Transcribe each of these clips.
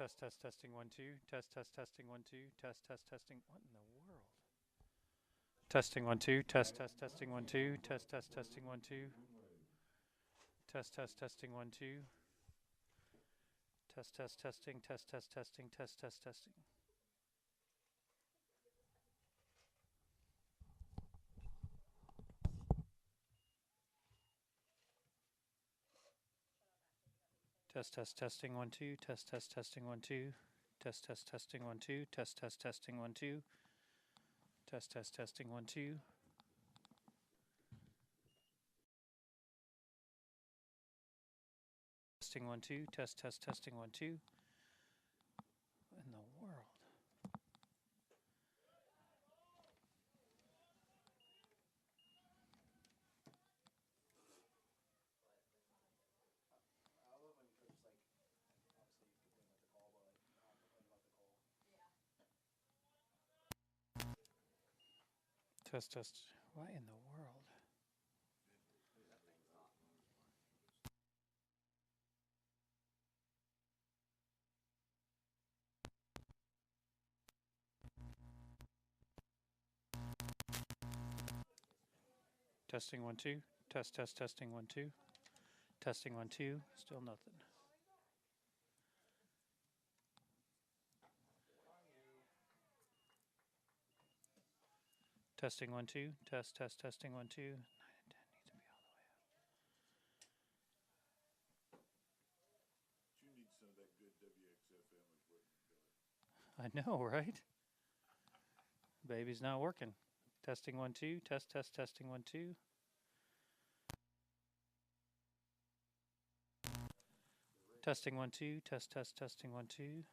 Testing 1 2. Testing 1 2. Testing. What in the world? Testing 1 2. Testing 1 2. Testing 1 2. Testing 1 2. Testing. Testing. Testing 1 2. Testing 1 2. Testing 1 2. Testing 1 2. Testing 1 2. Testing 1 2. Testing 1 2. What in the world? Test. What in the world? Testing 1 2. Testing 1 2. Testing 1 2. Still nothing. Testing 1 2. Testing 1 2. 9 and 10 needs to be all the way up. You need some of that good WXFM equipment, Billy. I know, right? Baby's not working. Testing 1 2. Testing 1 2. Testing 1 2. Testing 1 2.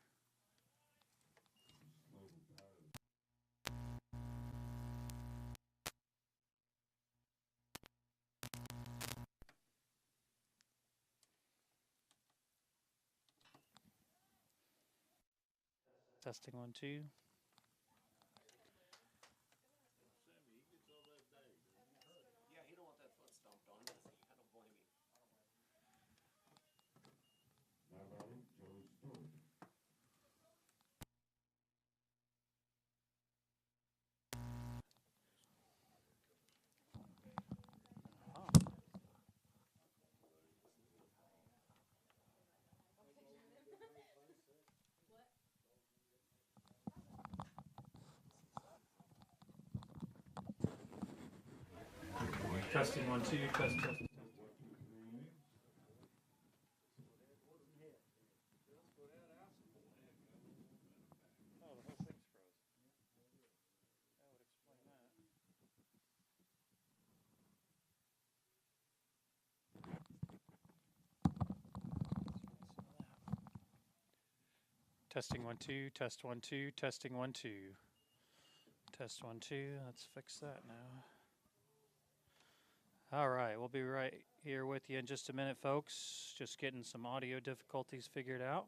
Testing 1 2. Sammy, he gets all that day. Yeah, he don't want that foot stomped on, does he? I don't blame him. Testing 1 2. Test. Oh, the whole thing's froze. That would explain that. Testing 1 2. Test 1 2. Testing 1 2. Test 1 2. Let's fix that now. All right, we'll be right here with you in just a minute, folks. Just getting some audio difficulties figured out.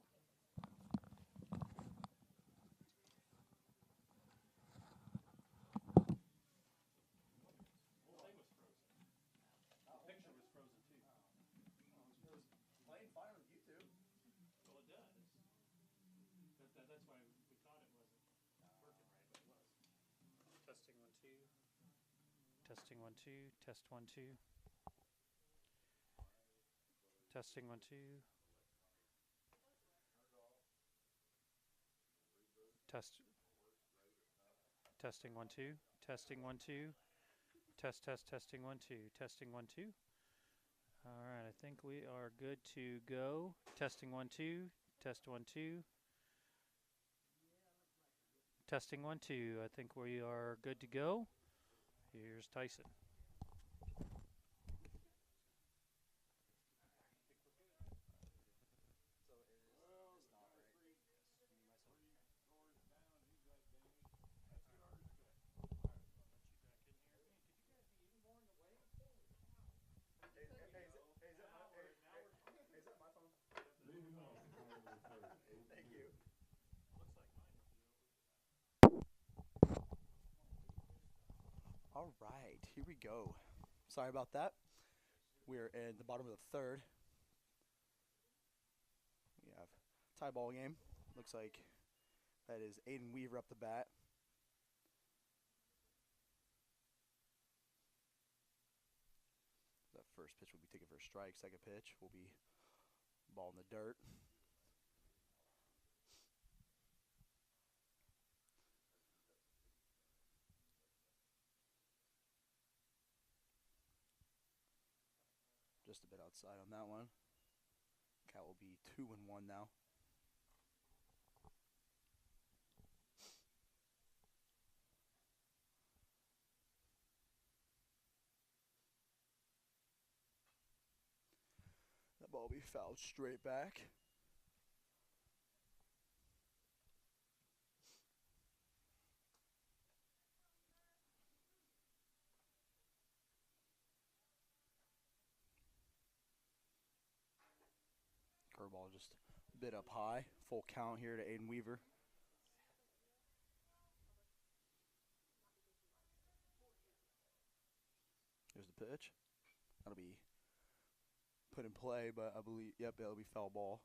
That's why we thought it wasn't working right, but it was. Testing 1 2. Testing 1 2. Test 1 2. Testing 1 2. Testing 1 2. Testing 1 2. Testing 1 2. Testing 1 2. All right, I think we are good to go. Testing 1 2. Test 1 2. Testing 1 2. I think we are good to go. Here's Tyson. All right, here we go. Sorry about that. We're in the bottom of the third. We have tie ball game. Looks like that is Aiden Weaver up the bat. That first pitch will be taken for a strike. Second pitch will be ball in the dirt. Just a bit outside on that one. Count will be 2-1 now. That ball will be fouled straight back. Curveball just a bit up high. Full count here to Aiden Weaver. Here's the pitch. That'll be put in play, but I believe, yep, that'll be foul ball.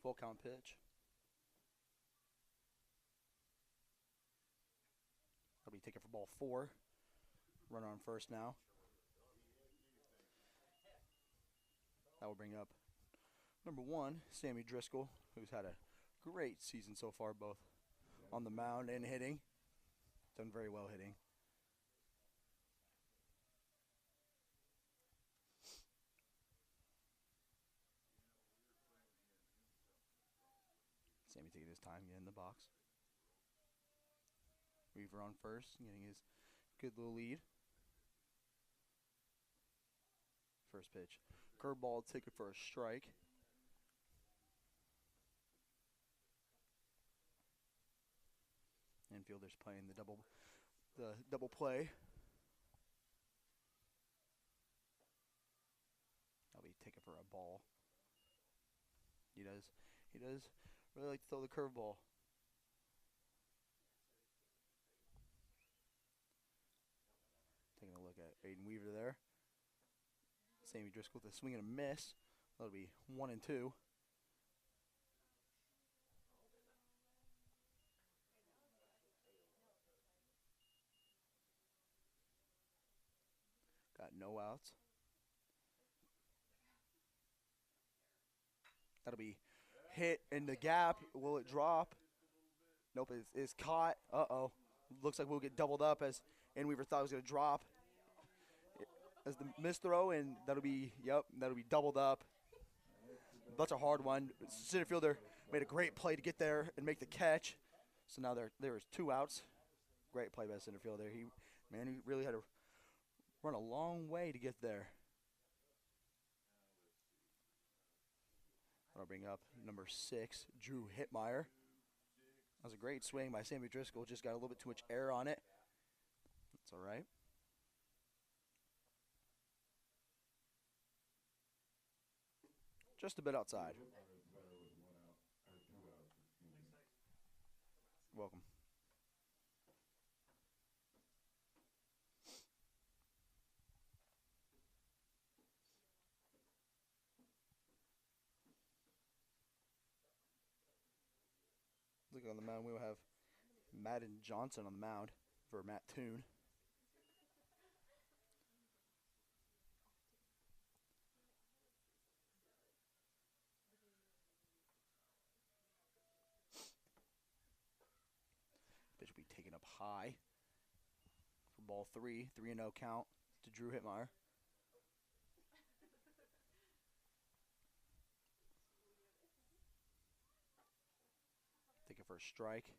Full count pitch. That'll be taken for ball 4. Runner on first now. That will bring up number 1, Sammy Driscoll, who's had a great season so far, both on the mound and hitting. Done very well hitting. Sammy taking his time getting in the box. Weaver on first, getting his good little lead. First pitch. Curveball taken for a strike. Infielders playing the double play. That'll be taken for a ball. He does really like to throw the curveball. Taking a look at Aiden Weaver there. Sammy Driscoll with a swing and a miss. That'll be 1-2. Got no outs. That'll be hit in the gap. Will it drop? Nope, it's caught. Uh-oh. Looks like we'll get doubled up as Aiden Weaver thought it was going to drop. As the misthrow, and that'll be doubled up. That's a hard one. Center fielder made a great play to get there and make the catch. So now there is 2 outs. Great play by the center fielder. He really had to run a long way to get there. I'll bring up number 6, Drew Hittmeyer. That was a great swing by Sammy Driscoll. Just got a little bit too much air on it. That's all right. Just a bit outside. Welcome. Looking on the mound, we will have Madden Johnson on the mound for Mattoon. Pitch will be taken up high for ball 3. 3-0 count to Drew Hittmeyer. Taken for a strike.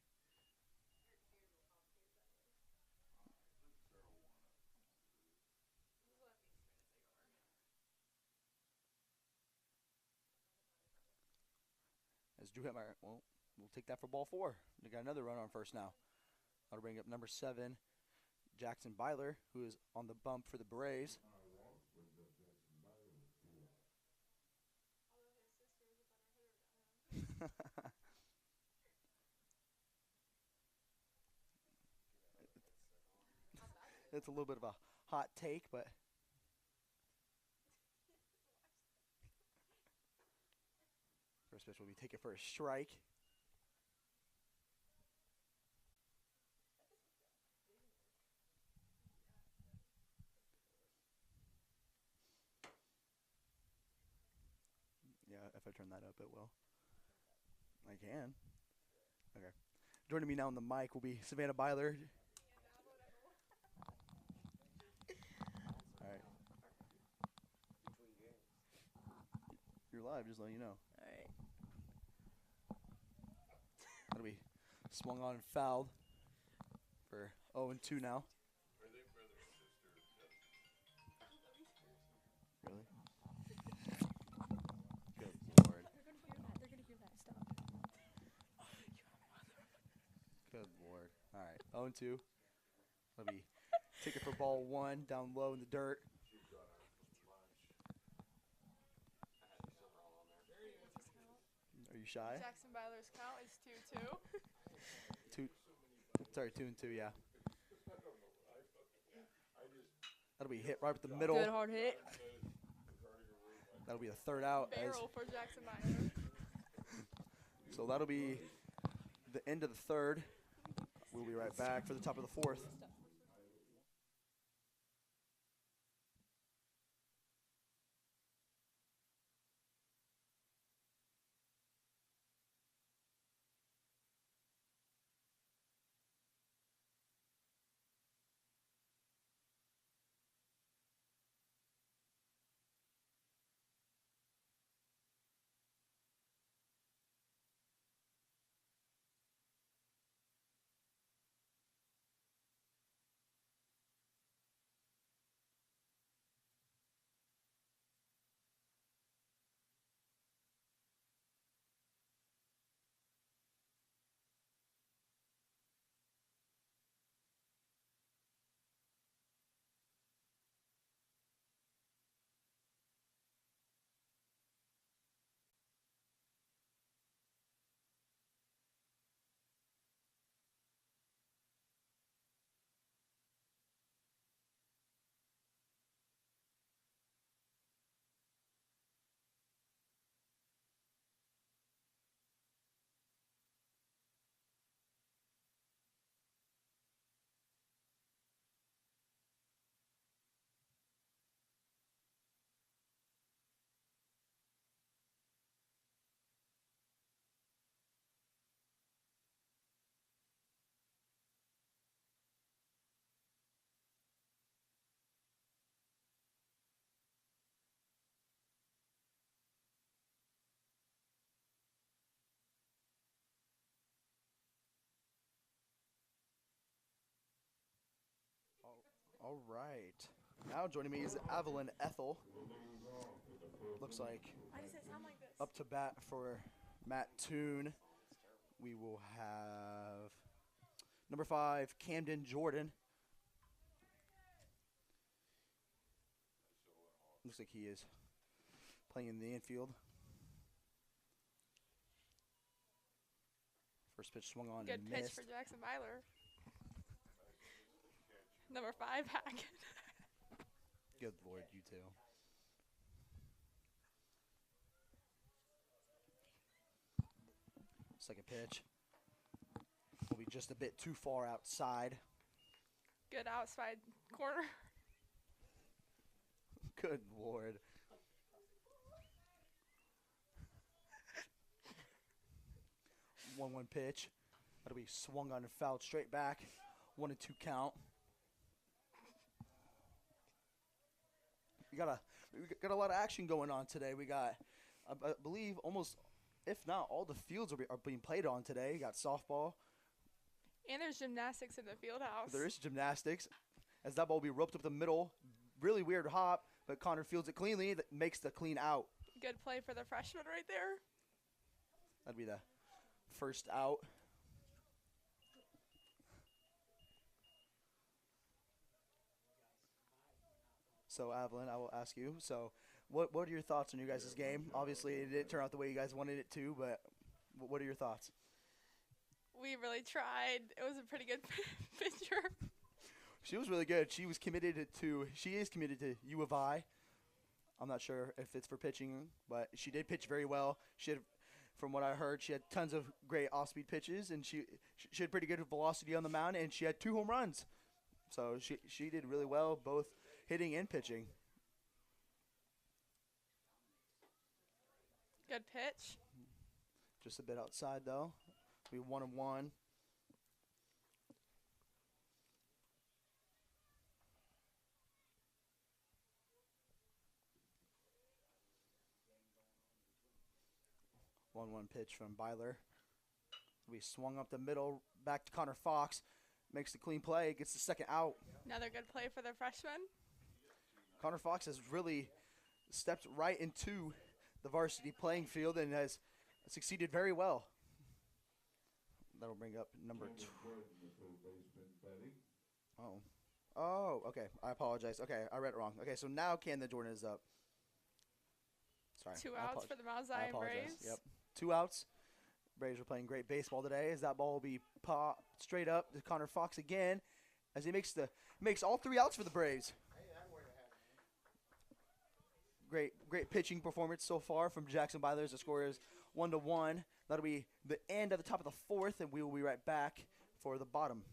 As Drew Hittmeyer, well, we'll take that for ball 4. We got another runner on first now. That'll bring up number 7, Jackson Byler, who is on the bump for the Braves. It's a little bit of a hot take, but first pitch will be taken for a strike. Yeah, if I turn that up, it will. I can. Okay. Joining me now on the mic will be Savannah Byler. All right. You're live, just letting you know. All right. That'll be swung on and fouled for 0-2 now. Really? Good Lord. They're gonna hear that. Stop. Good Lord. All right. 0-2. That'll be taken for ball 1 down low in the dirt. Are you shy? Jackson Byler's count is 2-2. 2-2, yeah. That'll be hit right up the middle. Good hard hit. That'll be the third out. Barrel for Jackson Byler. So that'll be the end of the third. We'll be right back for the top of the fourth. All right. Now joining me is Evelyn Ethel. Looks like Why does it sound like this? up to bat for Mattoon, we will have number 5, Camden Jordan. Looks like he is playing in the infield. First pitch swung on Good and pitch missed. for Jackson Byler. Number 5, Hackett. Good Lord, you too. Second pitch will be just a bit too far outside. Good outside corner. Good Lord. One pitch. That'll be swung on and fouled straight back. 1-2 count. We got a lot of action going on today. We got, I believe, almost, if not all the fields are being played on today. We got softball. And there's gymnastics in the field house. There is gymnastics. As that ball will be roped up the middle. Really weird hop, but Connor fields it cleanly. That makes the clean out. Good play for the freshman right there. That'd be the first out. So, Evelyn, I will ask you. So, what are your thoughts on your guys' game? Obviously, it didn't turn out the way you guys wanted it to, but what are your thoughts? We really tried. It was a pretty good picture. She was really good. She is committed to U of I. I'm not sure if it's for pitching, but she did pitch very well. From what I heard, she had tons of great off-speed pitches, and she had pretty good velocity on the mound, and she had 2 home runs. So she did really well, both hitting and pitching. Good pitch. Just a bit outside, though. We 1-1. One pitch from Byler. We swung up the middle, back to Connor Fox. Makes the clean play, gets the second out. Another good play for the freshman. Connor Fox has really stepped right into the varsity playing field and has succeeded very well. That'll bring up number 2. Oh, okay. I apologize. Okay, I read it wrong. Okay, so now Camden Jordan is up. Sorry. 2 outs for the Mt.Zion Braves. Yep. 2 outs. Braves are playing great baseball today as that ball will be popped straight up to Connor Fox again as he makes all 3 outs for the Braves. Great pitching performance so far from Jackson Byler. The score is 1-1. That'll be the end of the top of the 4th, and we will be right back for the bottom.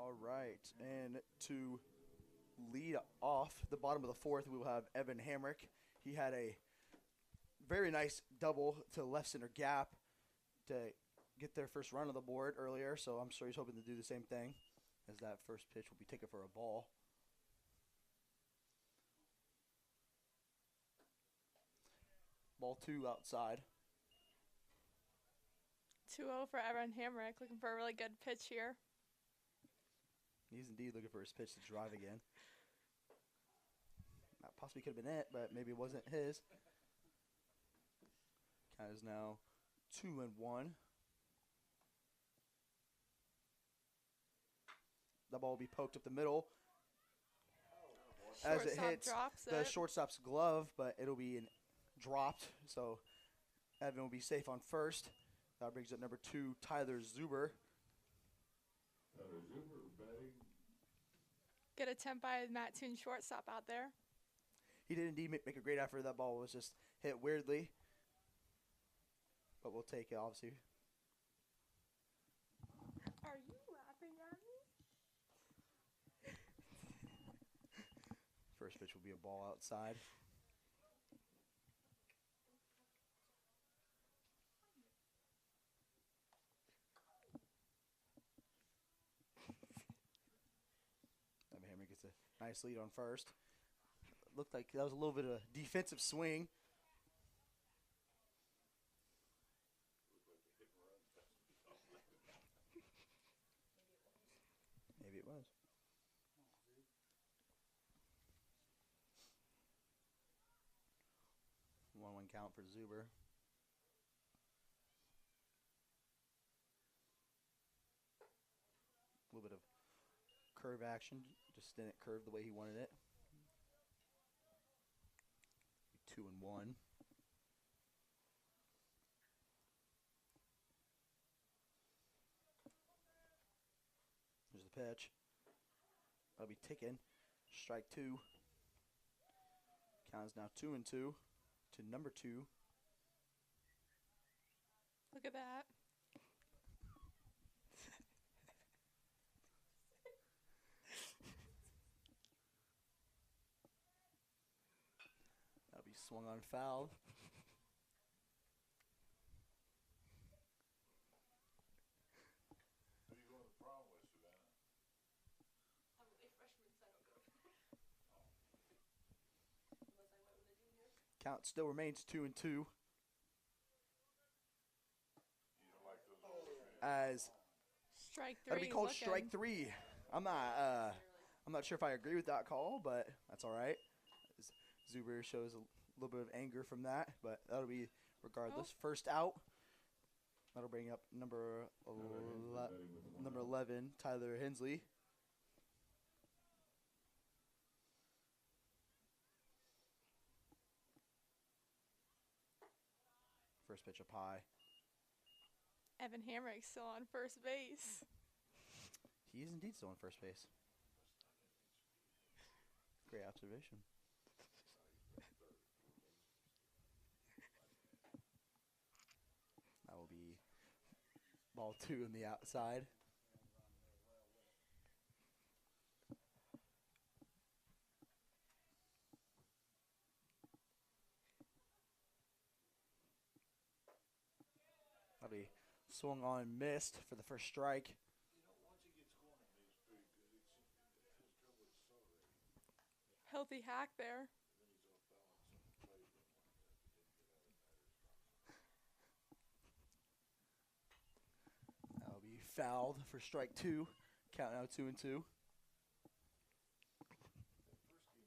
All right, and to lead off the bottom of the 4th, we will have Evan Hamrick. He had a very nice double to left center gap to get their first run on the board earlier, so I'm sure he's hoping to do the same thing as that first pitch will be taken for a ball. Ball 2 outside. 2-0 for Evan Hamrick. Looking for a really good pitch here. He's indeed looking for his pitch to drive again. That possibly could have been it, but maybe it wasn't his. Count is now 2-1. The ball will be poked up the middle as it Shortstop hits drops the it. shortstop's glove, but it'll be dropped. So Evan will be safe on first. That brings up number 2, Tyler Zuber. Good attempt by Mattoon shortstop out there. He did indeed make a great effort. That ball was just hit weirdly. But we'll take it, obviously. Are you laughing at me? First pitch will be a ball outside. Hammer gets a nice lead on first. Looked like that was a little bit of a defensive swing. Maybe it was. One count for Zuber. A little bit of curve action. Just didn't curve the way he wanted it. 2-1. There's the pitch. That'll be ticking. Strike 2. Count is now 2-2 to number 2. Look at that. That'll be swung on foul. Who you going to prom with, Savannah? Count still remains 2-2 You don't like those old as Strike 3. that'll be called looking. strike 3. I'm not sure if I agree with that call, but that's all right. Zuber shows a little bit of anger from that, but that'll be regardless. First out. That'll bring up number 11, Tyler Hensley. First pitch up high. Evan Hamrick still on first base. He is indeed still on first base. Great observation. That will be ball 2 on the outside. That'll be swung on and missed for the first strike. once it gets going, I mean, it's pretty good. It has trouble accelerating. Healthy hack there. Then he's off balance on the plate. That'll be fouled for strike 2. Count now 2-2.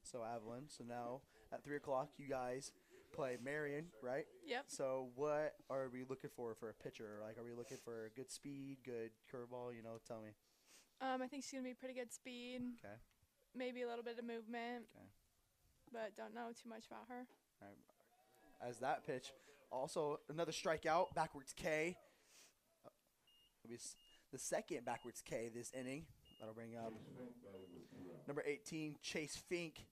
So Avalon. So now at 3 o'clock, you guys play Marion, right? Yep. So what are we looking for a pitcher? Like, are we looking for good speed, good curveball? Tell me. I think she's gonna be pretty good speed. Okay. Maybe a little bit of movement. Okay. But don't know too much about her. All right. As that pitch, also another strikeout, backwards K. It'll be the second backwards K this inning. That'll bring up number 18, Chase Fink.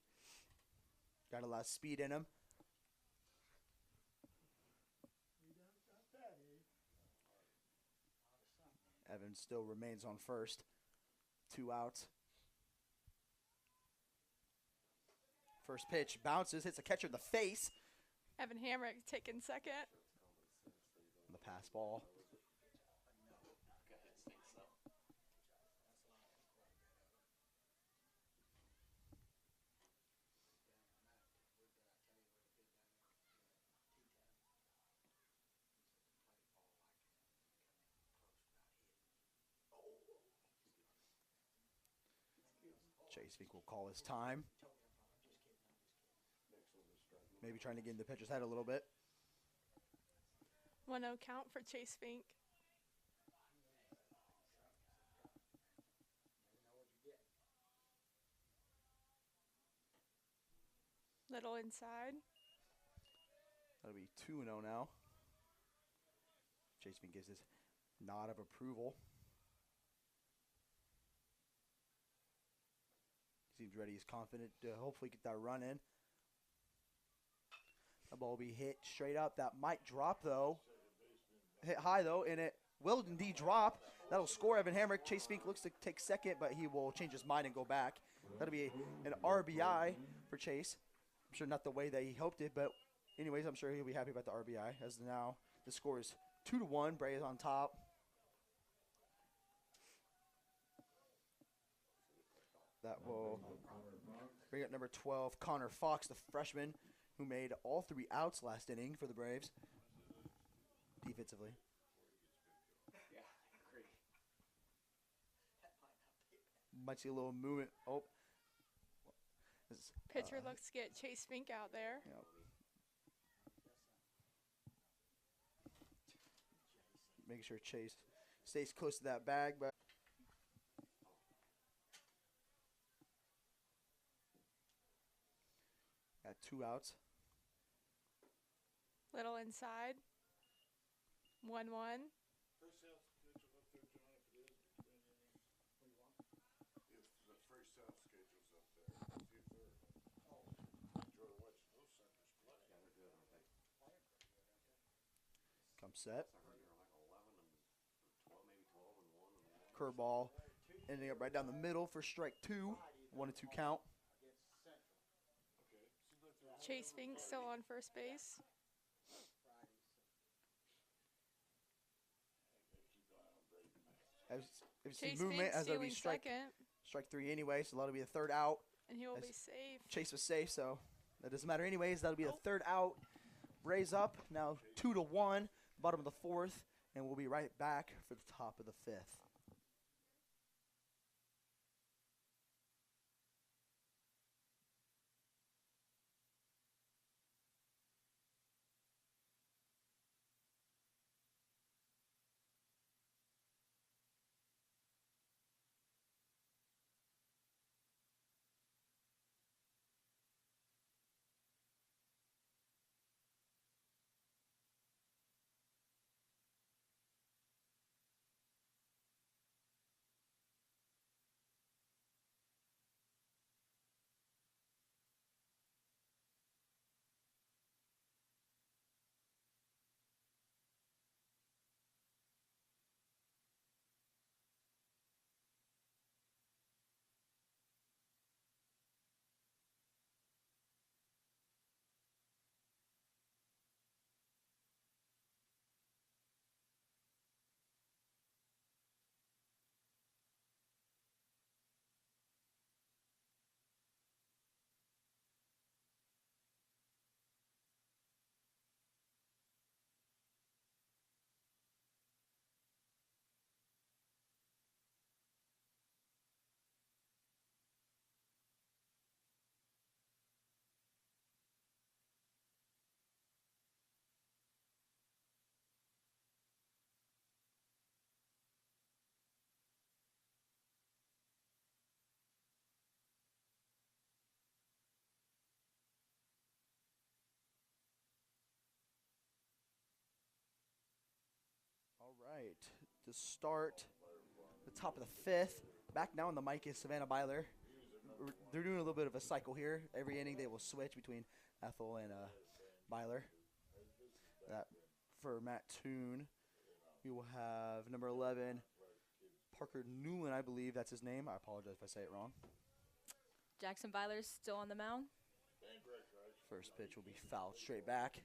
Got a lot of speed in him. Evans still remains on first. 2 outs. First pitch bounces, hits a catcher in the face. Evan Hamrick taking second. The pass ball. Chase Fink will call his time. Maybe trying to get in the pitcher's head a little bit. 1-0 count for Chase Fink. Little inside. That'll be 2-0 now. Chase Fink gives his nod of approval. Seems ready. He's confident to hopefully get that run in. The ball will be hit straight up. That might drop, though. Hit high, though, and it will indeed drop. That'll score Evan Hamrick. Chase Fink looks to take second, but he will change his mind and go back. That'll be an RBI for Chase. I'm sure not the way that he hoped it, but anyways, I'm sure he'll be happy about the RBI. As now the score is 2-1. Bray is on top. That will bring up number 12, Connor Fox, the freshman, who made all 3 outs last inning for the Braves defensively. might see a little movement. Oh, this, Pitcher looks to get Chase Fink out there. you know, making sure Chase stays close to that bag, but got 2 outs. Little inside. 1-1. First out schedule up there, John, if it is between innings. If the first out schedule's up there, see if they're. Enjoy watching those suckers play. Come set. Curveball ending up right down the middle for strike 2. 1-2 count. Chase Fink still on first base. If you see Chase movement, Fink as that'll be stealing second, strike 3 anyway, so that'll be a third out. and he will As be safe. Chase was safe, so that doesn't matter anyways. That'll be a third out. Raise up now 2-1, bottom of the 4th, and we'll be right back for the top of the 5th. All right, to start the top of the 5th, back now on the mic is Savannah Byler. They're doing a little bit of a cycle here. Every inning they will switch between Ethel and Byler. That for Mattoon, we will have number 11, Parker Newland, I believe that's his name. I apologize if I say it wrong. Jackson Byler's still on the mound. First pitch will be fouled straight back.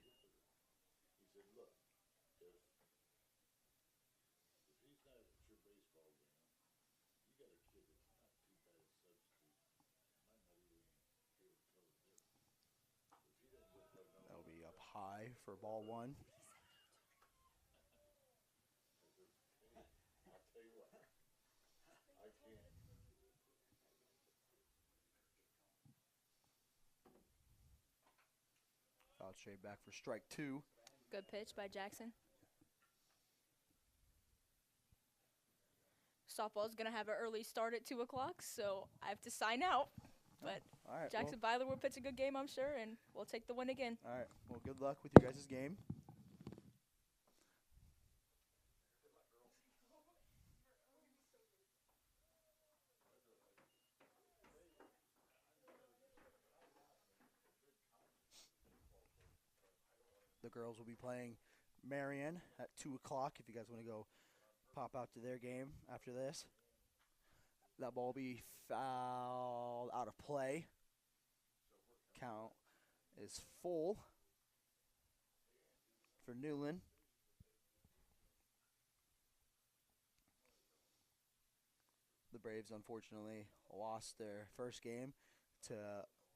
That'll be up high for ball 1. Fouled straight back for strike 2. Good pitch by Jackson. Softball's going to have an early start at 2 o'clock, so I have to sign out. But All right. Jackson Byler will pitch a good game, I'm sure, and we'll take the win again. All right. Well, good luck with your guys' game. The girls will be playing Marion at 2 o'clock if you guys want to go pop out to their game after this. That ball will be fouled out of play. Count is full for Newland. The Braves unfortunately lost their first game to,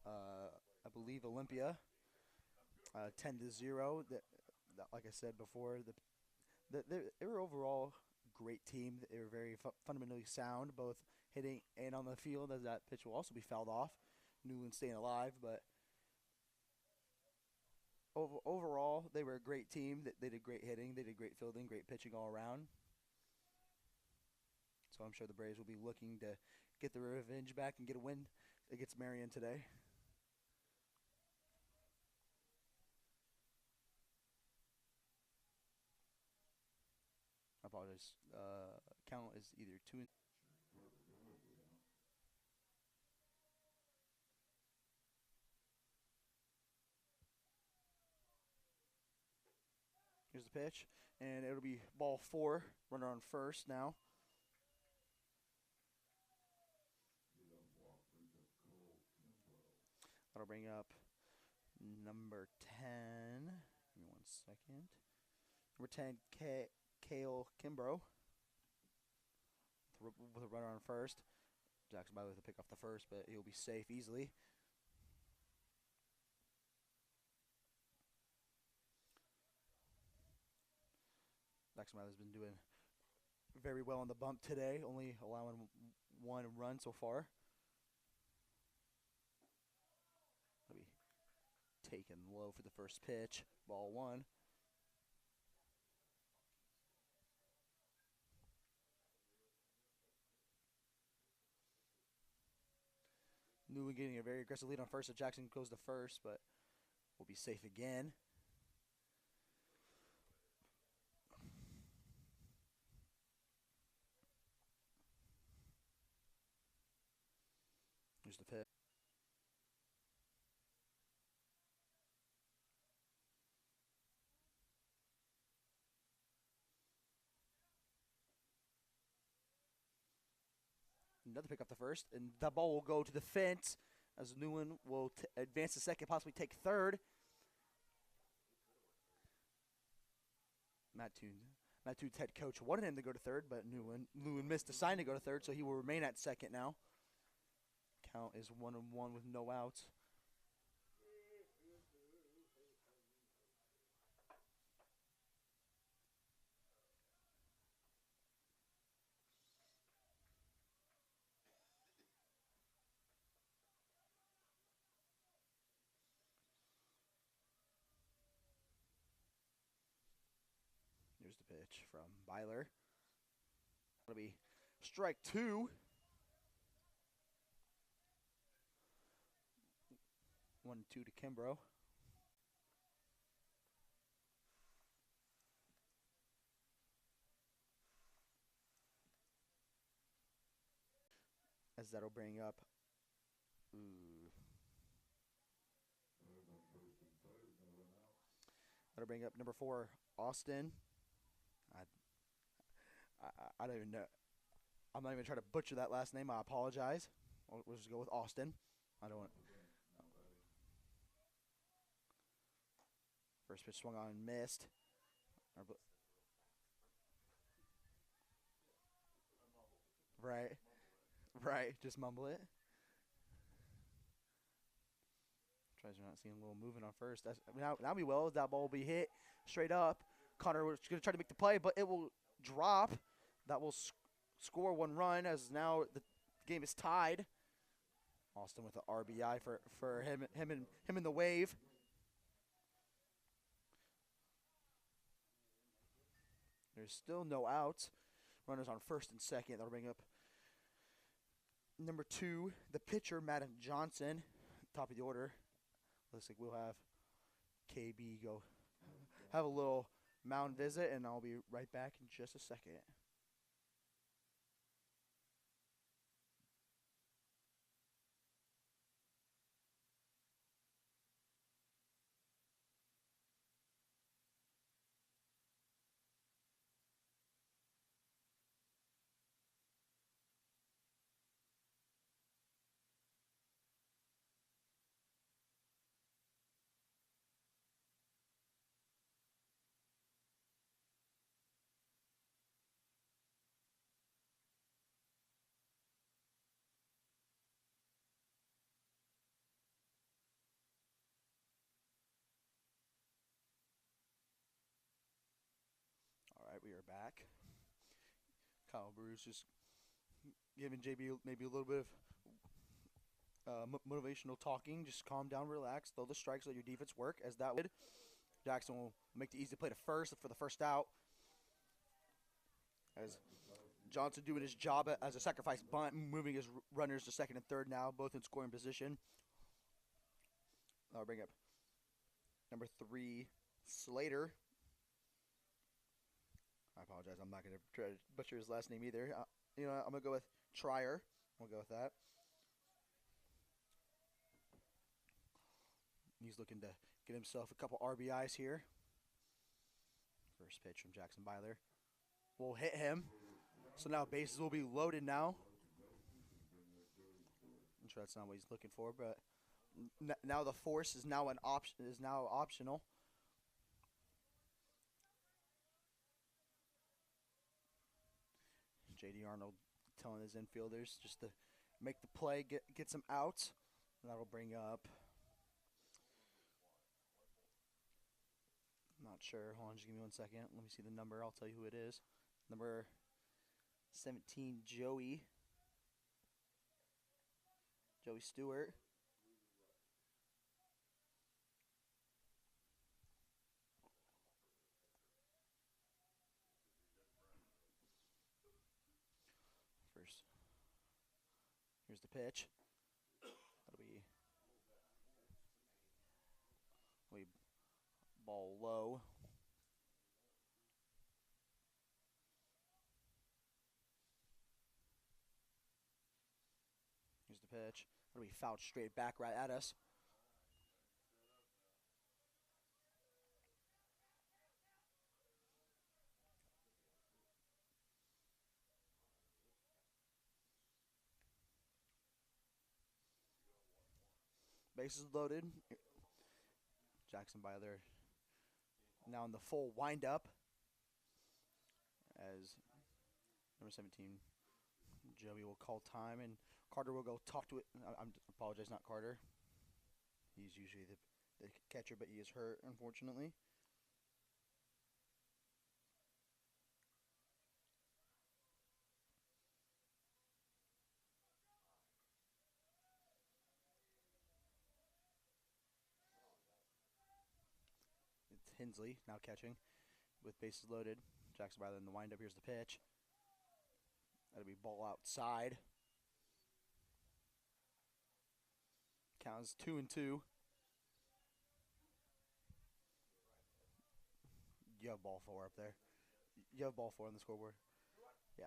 I believe, Olympia, 10-0. Like I said before, they were overall a great team. They were very fundamentally sound, both hitting and on the field, as that pitch will also be fouled off. Newland staying alive, but overall, they were a great team. They did great hitting, they did great fielding, great pitching all around. So I'm sure the Braves will be looking to get the revenge back and get a win against Marion today. I apologize. Count is either 2. Here's the pitch, and it'll be ball 4. Runner on first now. That'll bring up number 10. Give me 1 second. Number 10, Kale Kimbrough. With a runner on first. Jackson by the way to pick off the first, but he'll be safe easily. Jackson has been doing very well on the bump today, only allowing 1 run so far. He'll be taken low for the first pitch. Ball 1. Newland getting a very aggressive lead on first, so Jackson goes to first, but will be safe again. Here's the pitch. Another pick up the first, and that ball will go to the fence as Newland will advance to second, possibly take third. Mattoon's head coach wanted him to go to third, but Newland missed the sign to go to third, so he will remain at second now. Count is 1-1 with no outs. Here's the pitch from Byler. That'll be strike 2. 1-2 to Kimbrough. As that'll bring up. That'll bring up number 4, Austin. I don't even know. I'm not even trying to butcher that last name. I apologize. We'll just go with Austin. I don't want. First pitch swung on and missed. Right. Just mumble it. Tries not seeing a little movement on first. Now be well. That ball will be hit straight up. Connor was going to try to make the play, but it will drop. That will score 1 run as now the game is tied. Austin with the RBI for him in the wave. There's still no outs. Runners on first and second. That'll bring up number 2, the pitcher, Madden Johnson, top of the order. Looks like we'll have KB go have a little mound visit, and I'll be right back in just a second. All right, we are back. Kyle Bruce just giving JB maybe a little bit of motivational talking. Just calm down, relax, throw the strikes, let your defense work. As that would, Jackson will make the easy play to first for the first out. As Johnson doing his job as a sacrifice bunt, moving his runners to second and third now, both in scoring position. I'll bring up number 3, Slater. I apologize. I'm not going to try to butcher his last name either. You know, I'm going to go with Trier. We'll go with that. He's looking to get himself a couple RBIs here. First pitch from Jackson Byler will hit him. So now bases will be loaded now. I'm sure that's not what he's looking for, but now the force is now optional. J.D. Arnold telling his infielders just to make the play, get some outs. And that'll bring up, not sure. Hold on, just give me 1 second. Let me see the number. I'll tell you who it is. Number 17, Joey Stewart. First, here's the pitch. That'll be ball low. Here's the pitch. That'll be fouled straight back right at us. Bases loaded. Jackson Byler now in the full windup as number 17, Joey will call time, and Carter will go talk to it. I apologize, not Carter. He's usually the catcher, but he is hurt, unfortunately. It's Hensley now catching with bases loaded. Jackson Byler in the windup. Here's the pitch. That'll be ball outside. Counts 2-2. You have ball 4 up there. You have ball 4 on the scoreboard. Yeah.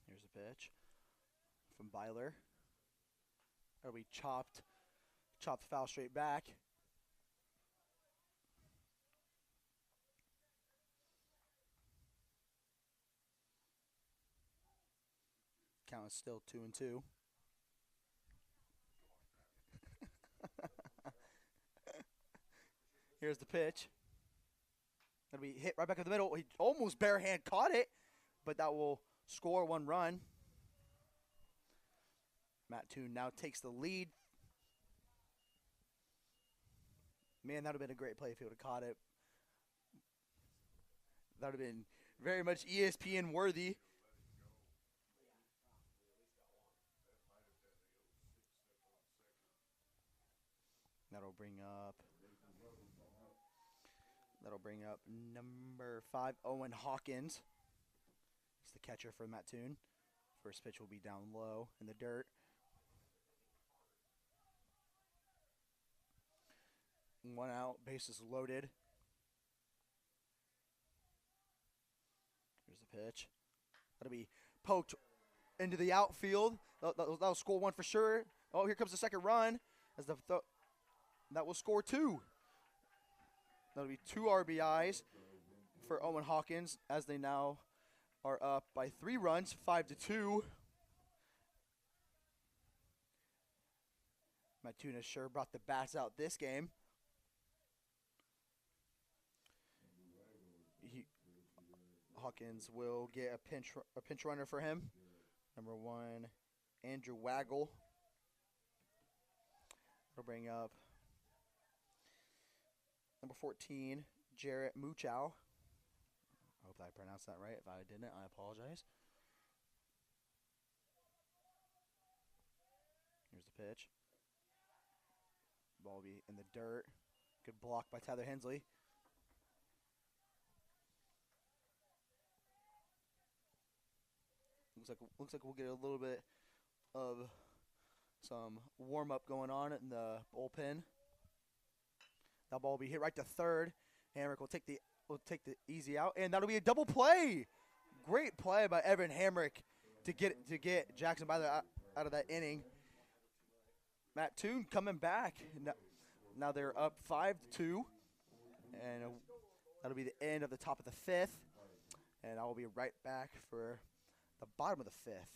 Here's a pitch from Byler. Are we chopped foul straight back? Count is still 2-2. Here's the pitch. That'll be hit right back in the middle. He almost bare hand caught it, but that will score 1 run. Mattoon now takes the lead. Man, that would have been a great play if he would have caught it. That would have been very much ESPN worthy. That'll bring up number 5, Owen Hawkins. He's the catcher for Mattoon. First pitch will be down low in the dirt. One out, bases loaded. Here's the pitch. That'll be poked into the outfield. That'll score 1 for sure. Oh, here comes the second run. As that will score 2. That'll be 2 RBIs for Owen Hawkins as they now are up by 3 runs, 5-2. Mattoon has sure brought the bats out this game. Hawkins will get a pinch runner for him. Number 1, Andrew Waggle. We'll bring up number 14, Jarrett Muchow. I hope I pronounced that right. If I didn't, I apologize. Here's the pitch. Ball will be in the dirt. Good block by Tyler Hensley. Looks like we'll get a little bit of some warm up going on in the bullpen. That ball will be hit right to third. Hamrick will take the easy out, and that'll be a double play. Great play by Evan Hamrick to get Jackson Byler out of that inning. Mattoon coming back. Now they're up 5-2, and that'll be the end of the top of the fifth. And I will be right back for the bottom of the fifth.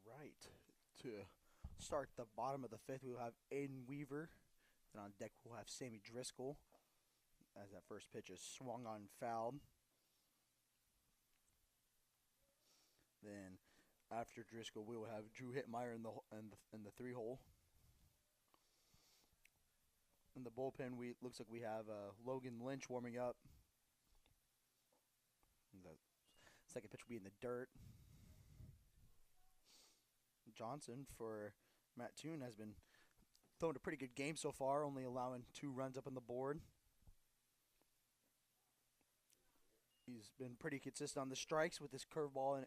All right. To start the bottom of the fifth, we'll have Aiden Weaver. Then on deck, we'll have Sammy Driscoll as that first pitch is swung on fouled. Then after Driscoll, we will have Drew Hittmeyer in the 3-hole. In the bullpen, looks like we have Logan Lynch warming up. The second pitch will be in the dirt. Johnson for Mattoon has been throwing a pretty good game so far, only allowing 2 runs up on the board. He's been pretty consistent on the strikes with his curveball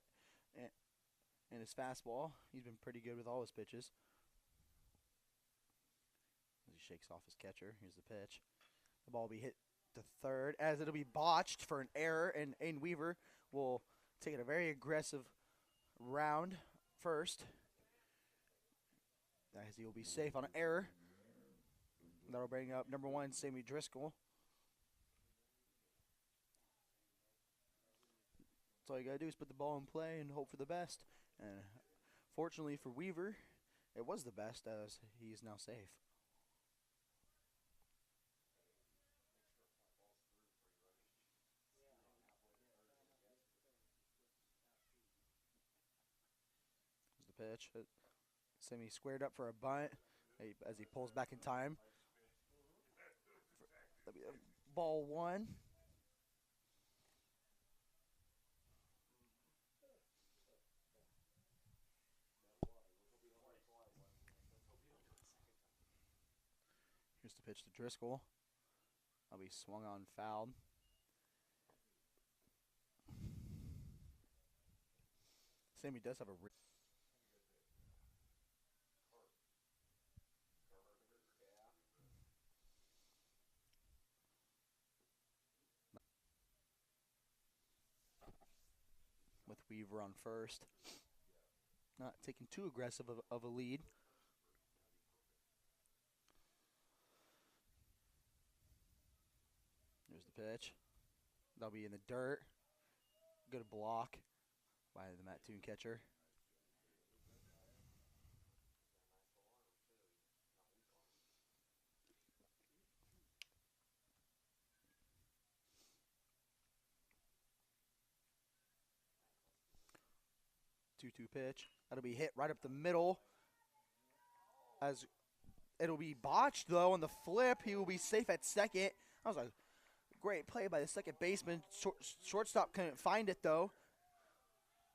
and his fastball. He's been pretty good with all his pitches. As he shakes off his catcher, here's the pitch. The ball will be hit to third, as it'll be botched for an error, and Aiden Weaver will take it a very aggressive round first, as he will be safe on an error. That'll bring up number 1, Sammy Driscoll. That's all you gotta do is put the ball in play and hope for the best. And fortunately for Weaver, it was the best, as he is now safe. Here's the pitch. Sammy squared up for a bunt as he pulls back in time. That'll be ball 1. Here's the pitch to Driscoll. I'll be swung on, fouled. Sammy does have a. With Weaver on first. Not taking too aggressive of a lead. There's the pitch. That'll be in the dirt. Good block by the Mattoon catcher. Two-two pitch. That'll be hit right up the middle. As it'll be botched though on the flip. He will be safe at second. That was a great play by the second baseman. Shortstop couldn't find it though.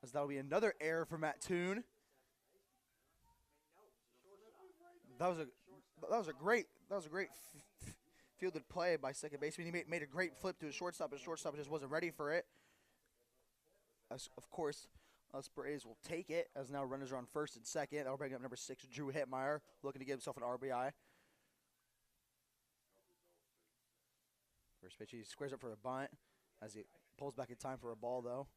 As that'll be another error for Mattoon. That was a great fielded play by second baseman. He made a great flip to his shortstop, and shortstop just wasn't ready for it. As, of course, us Braves will take it, as now runners are on first and second. That'll bring up number 6, Drew Hitmeyer, looking to get himself an RBI. First pitch, he squares up for a bunt, as he pulls back in time for a ball, though.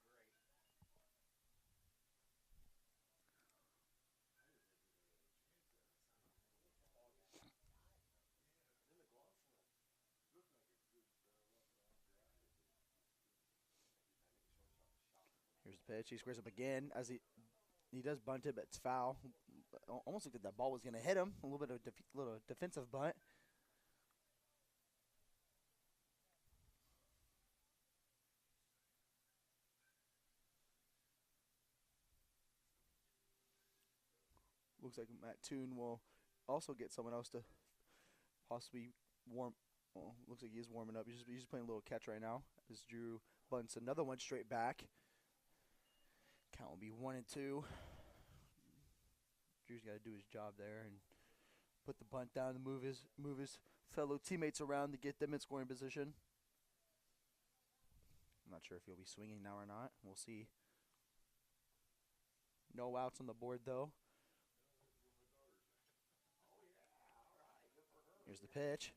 Here's the pitch. He squares up again, as he does bunt it, but it's foul. Almost looked like that ball was going to hit him. A little bit of little defensive bunt. Looks like Mattoon will also get someone else to possibly warm. Well, looks like he is warming up. He's just playing a little catch right now. As Drew bunts another one straight back. Count will be 1-2. Drew's got to do his job there and put the bunt down and move his fellow teammates around to get them in scoring position. I'm not sure if he'll be swinging now or not. We'll see. No outs on the board though. Here's the pitch.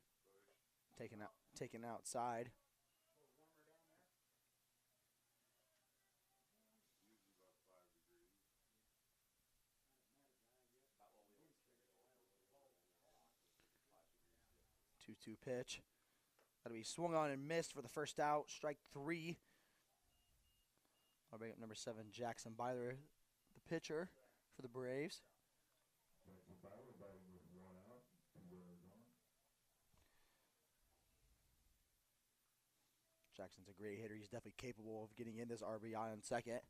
Taken outside. Two pitch. That'll be swung on and missed for the first out. Strike 3. I'll bring up number 7, Jackson Byler, the pitcher for the Braves. Jackson's a great hitter. He's definitely capable of getting in this RBI on second.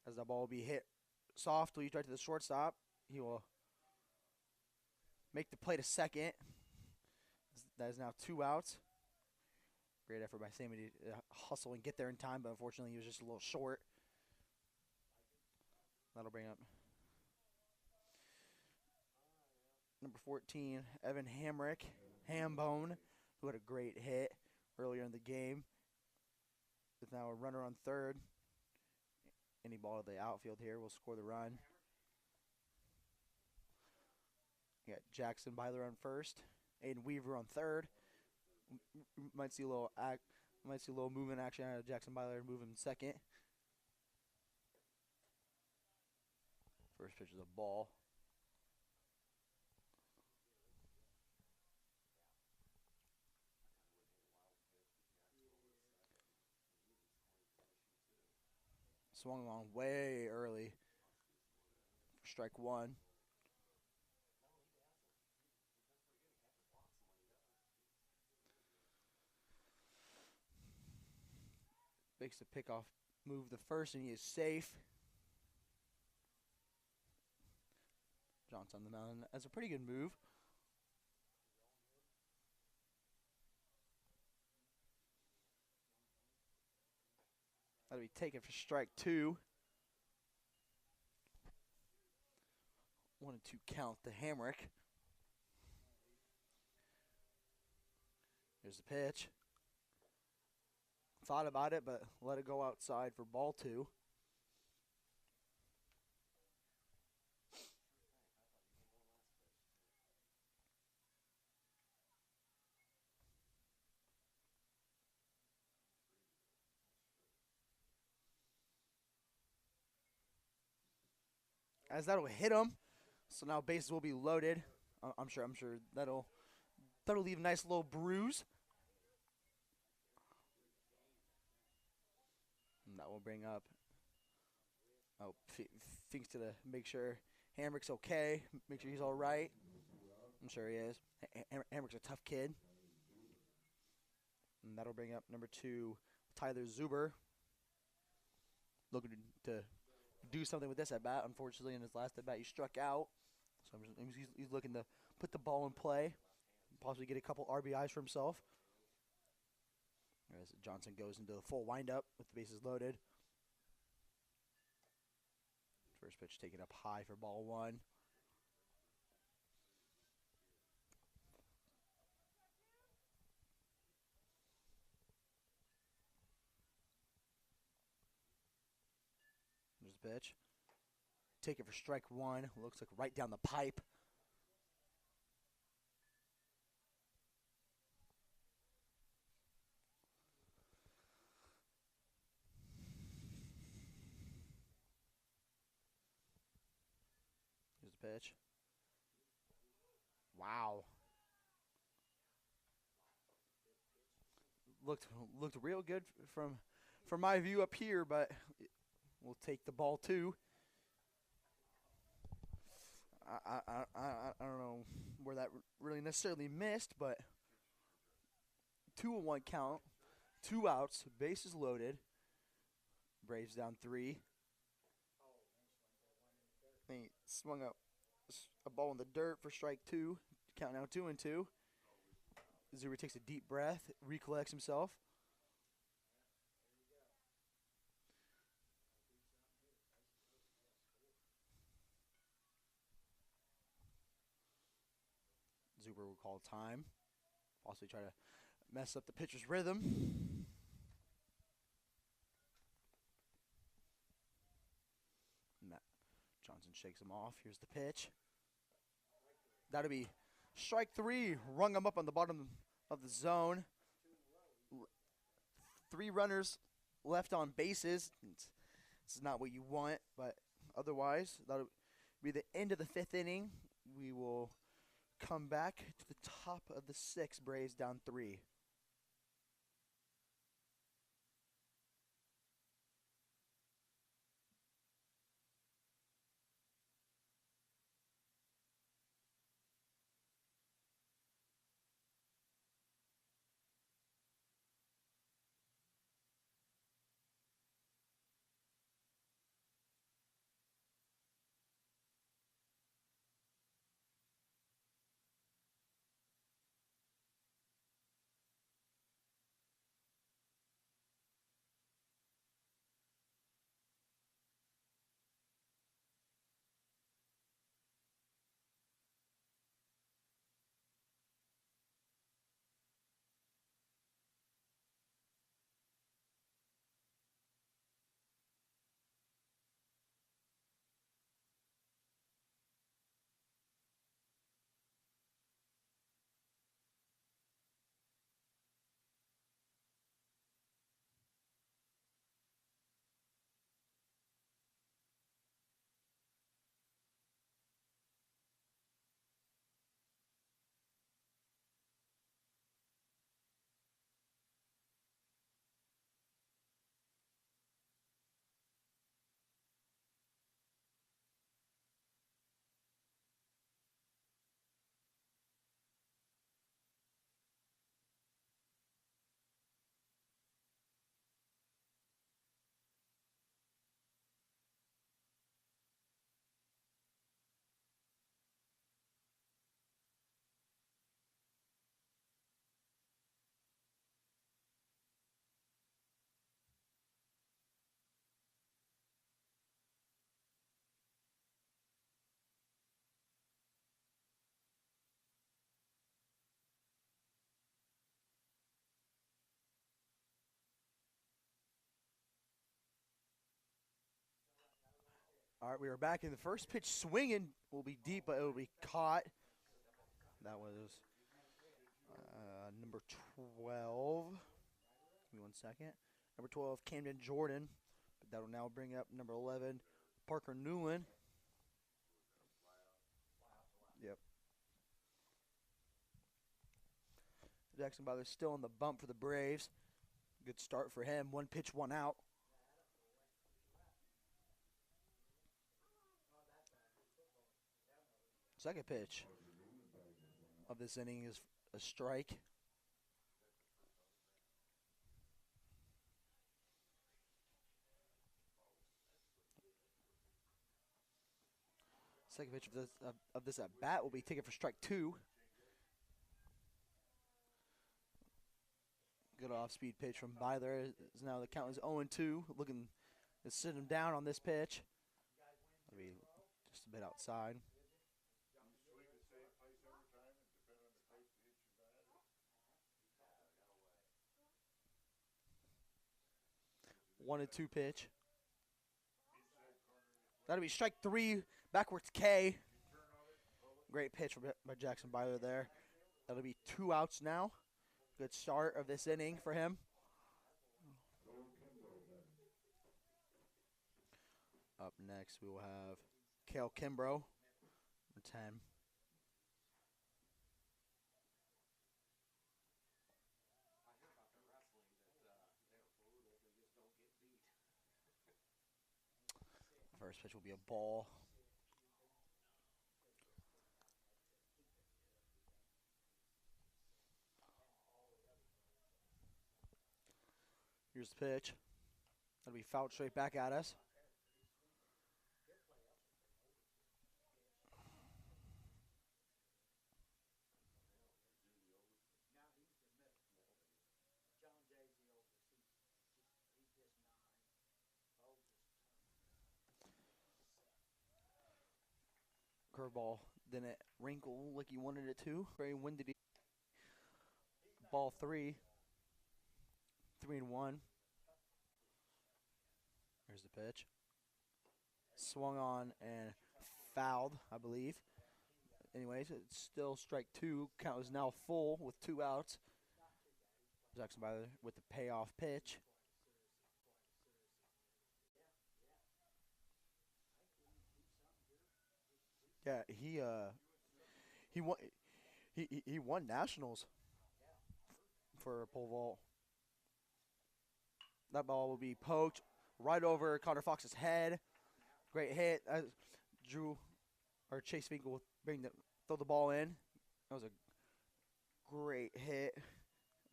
As the ball will be hit softly right to the shortstop, he will make the play to second. That is now 2 outs. Great effort by Sammy to hustle and get there in time, but unfortunately he was just a little short. That'll bring up number 14, Evan Hambone, who had a great hit earlier in the game. With now a runner on third. Any ball to the outfield here will score the run. You got Jackson Byler on first, Aiden Weaver on third. Might see a little movement action out of Jackson Byler, moving second. First pitch is a ball. Swung on way early for strike 1. Makes the pickoff move the first, and he is safe. Johnson on the mound. That's a pretty good move. That'll be taken for strike 2. Wanted to count the Hamrick. Here's the pitch. Thought about it, but let it go outside for ball 2. As that'll hit him, so now bases will be loaded. I'm sure that'll leave a nice little bruise. And that will bring up. Oh, thinks to make sure Hamrick's okay. Make sure he's all right. I'm sure he is. Hamrick's a tough kid. And that'll bring up number 2, Tyler Zuber. Looking to do something with this at bat. Unfortunately, in his last at bat, he struck out. So he's looking to put the ball in play, possibly get a couple RBIs for himself. As Johnson goes into the full windup with the bases loaded. First pitch taken up high for ball 1. There's the pitch. Take it for strike 1. Looks like right down the pipe. Here's the pitch. Wow. Looked real good from my view up here, but we'll take the ball 2. I don't know where that really necessarily missed, but 2-1 count, 2 outs, bases loaded. Braves down 3. He swung up a ball in the dirt for strike 2. Count now 2-2. Zuber takes a deep breath, recollects himself. Zuber will call time. Possibly try to mess up the pitcher's rhythm. Johnson shakes him off. Here's the pitch. That'll be strike 3. Rung him up on the bottom of the zone. 3 runners left on bases. It's not what you want, but otherwise, that'll be the end of the 5th inning. We will come back to the top of the 6th. Braves down 3. All right, we are back in the first pitch. Swinging will be deep, but it will be caught. That was number 12. Give me 1 second. Number 12, Camden Jordan. But that will now bring up number 11, Parker Newland. Yep. Jackson Butler still on the bump for the Braves. Good start for him. 1 pitch, 1 out. Second pitch of this inning is a strike. Second pitch of this at bat will be taken for strike 2. Good off-speed pitch from Byler. Now the count is 0-2. Looking to sit him down on this pitch. That'll be just a bit outside. One and 2 pitch. That'll be strike 3. Backwards K. Great pitch by Jackson Byler there. That'll be 2 outs now. Good start of this inning for him. Up next, we will have Kale Kimbrough, number 10. First pitch will be a ball. Here's the pitch. That'll be fouled straight back at us. Curveball didn't wrinkle like he wanted it to. Very windy. Ball 3. 3-1. Here's the pitch. Swung on and fouled, I believe. Anyways, it's still strike 2. Count is now full with 2 outs. Jackson Byler with the payoff pitch. Yeah, he won nationals for a pole vault. That ball will be poked right over Connor Fox's head. Great hit. Chase Finkel will throw the ball in. That was a great hit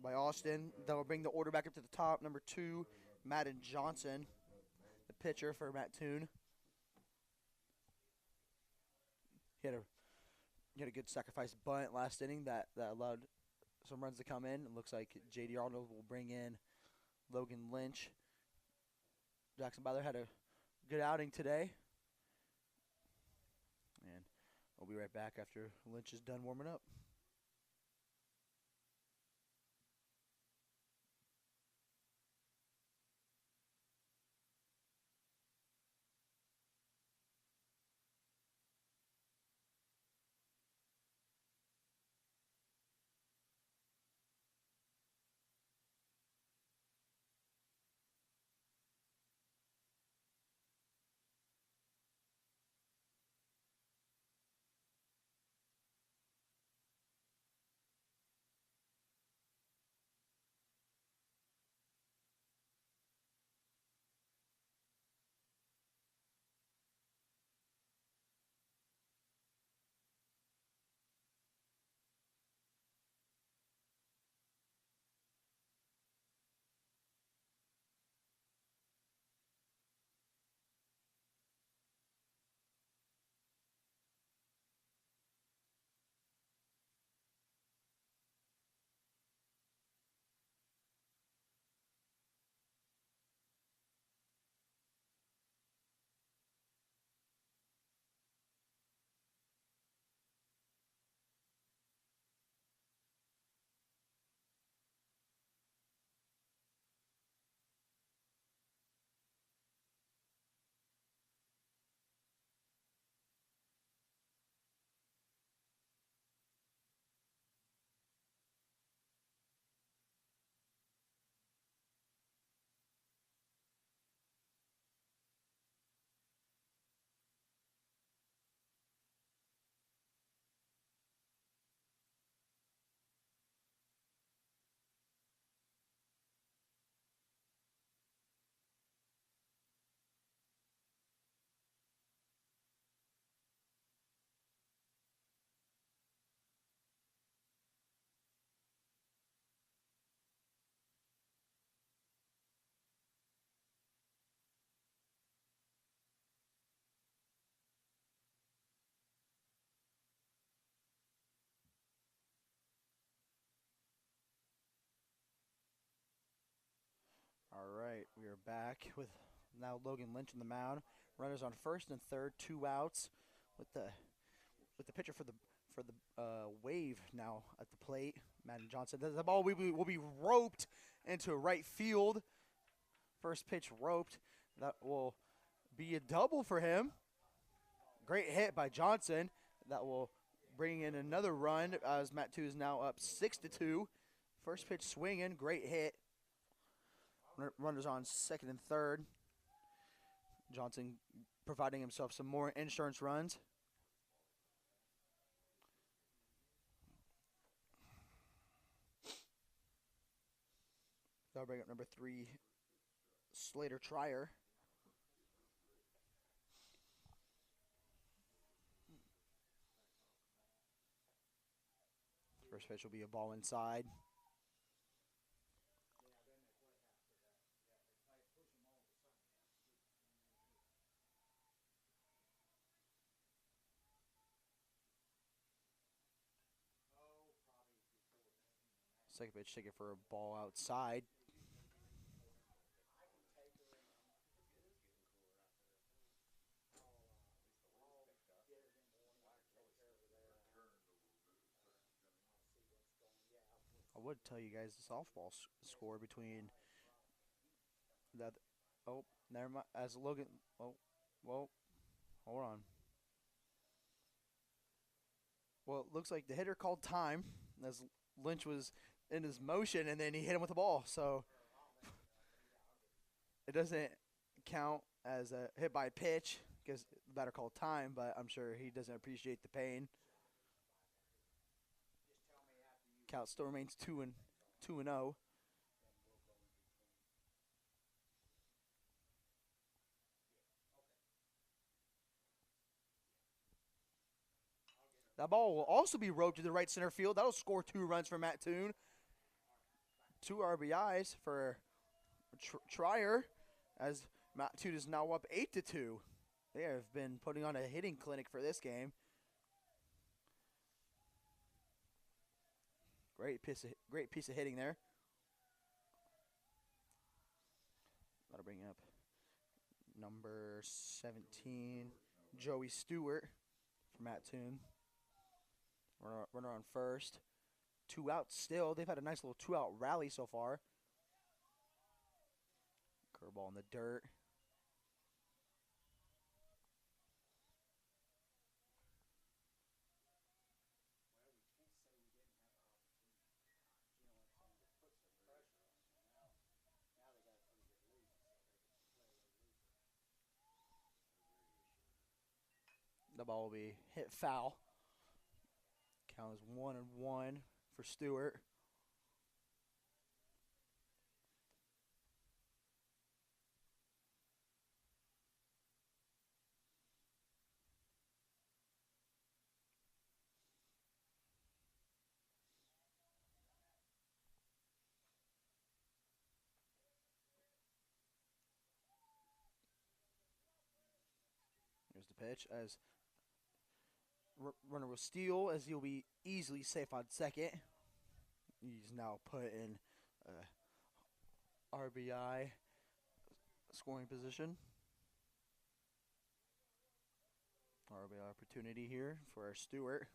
by Austin. That will bring the order back up to the top. Number 2, Madden Johnson, the pitcher for Mattoon. He had a good sacrifice bunt last inning that allowed some runs to come in. It looks like J.D. Arnold will bring in Logan Lynch. Jackson Byler had a good outing today. And we'll be right back after Lynch is done warming up. We're back with now Logan Lynch on the mound. Runners on first and third, 2 outs. With the pitcher for the Wave now at the plate, Madden Johnson. The ball will be roped into right field. First pitch roped. That will be a double for him. Great hit by Johnson. That will bring in another run as Mattoon is now up 6-2. First pitch swinging, great hit. Runners on second and third. Johnson providing himself some more insurance runs. That'll bring up number 3, Slater Trier. First pitch will be a ball inside. Second pitch taken for a ball outside. I would tell you guys the softball score between that. Oh, never mind. As Logan. Oh, well, hold on. Well, it looks like the hitter called time as Lynch was in his motion, and then he hit him with the ball. So it doesn't count as a hit by pitch because the batter called time, but I'm sure he doesn't appreciate the pain. Count still remains 2-0. That ball will also be roped to the right center field. That'll score 2 runs for Mattoon. 2 RBIs for Trier as Mattoon is now up 8-2. They have been putting on a hitting clinic for this game. Great piece of hitting there. That'll bring up number 17, Joey Stewart for Mattoon. Runner on first. 2 outs still. They've had a nice little 2-out rally so far. Curveball in the dirt. The ball will be hit foul. Count is 1-1 for Stewart. Here's the pitch as runner will steal as he'll be easily safe on second. He's now put in RBI scoring position. RBI opportunity here for our Stewart.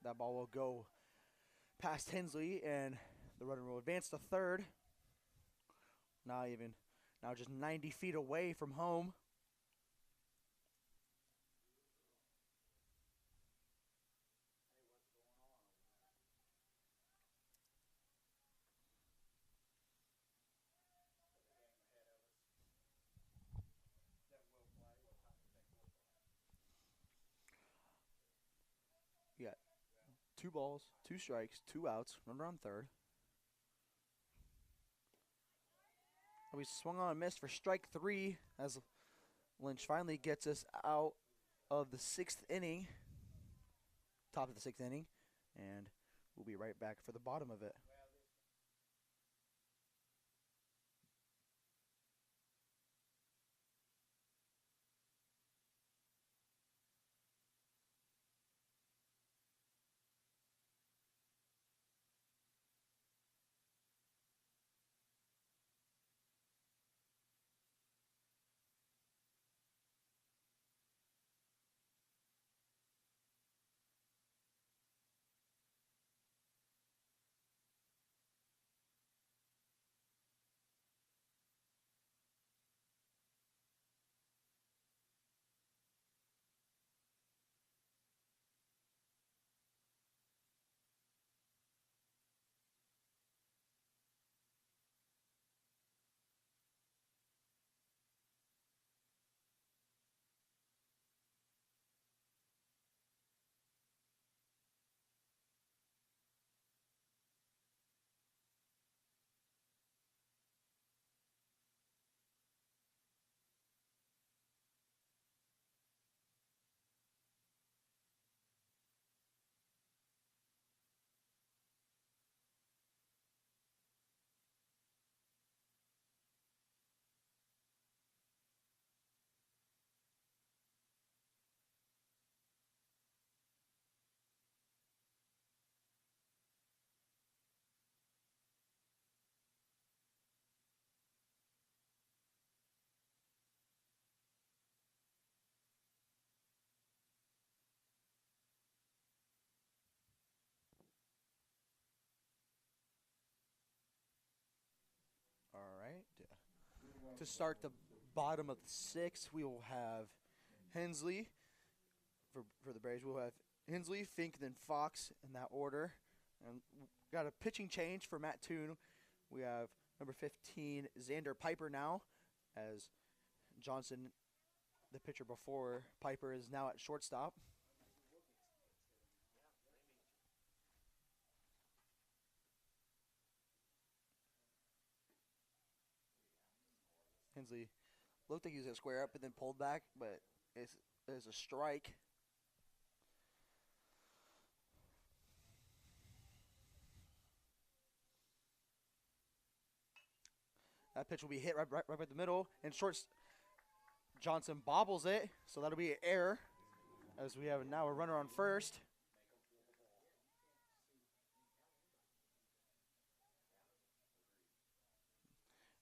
That ball will go past Hensley, and the runner will advance to third. Now just 90 feet away from home. You got 2 balls, 2 strikes, 2 outs, runner on third. We swung on and missed for strike 3 as Lynch finally gets us out of the 6th inning, top of the 6th inning, and we'll be right back for the bottom of it. To start the bottom of the sixth, we will have Hensley for the Braves. We'll have Hensley, Fink, then Fox in that order. And got a pitching change for Mattoon. We have number 15, Xander Piper now, as Johnson, the pitcher before Piper, is now at shortstop. Hensley looked like he was going to square up and then pulled back, but it's a strike. That pitch will be hit right by the middle, and Johnson bobbles it, so that'll be an error, as we have now a runner on first.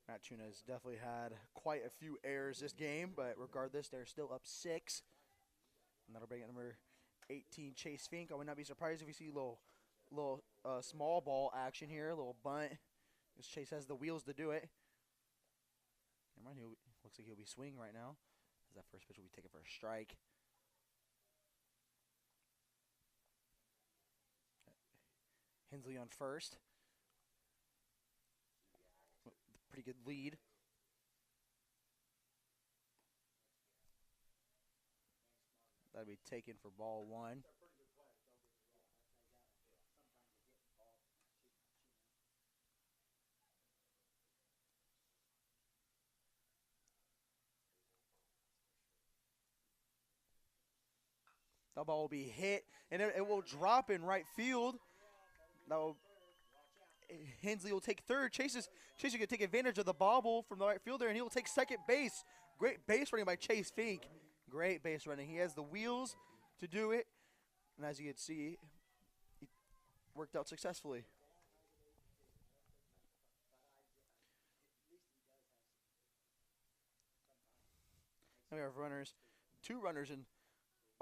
Mattoon has definitely had quite a few errors this game, but regardless, they're still up 6. And that'll bring it number 18, Chase Fink. I would not be surprised if we see a little small ball action here, a little bunt, because Chase has the wheels to do it. Never mind, looks like he'll be swinging right now, as that first pitch will be taken for a strike. Hensley on first. Pretty good lead. That'll be taken for ball 1. That ball will be hit, and it will drop in right field. Hensley will take third. Chase can take advantage of the bobble from the right fielder, and he will take second base. Great base running by Chase Fink. Great base running. He has the wheels to do it, and as you can see, he worked out successfully. Now we have two runners in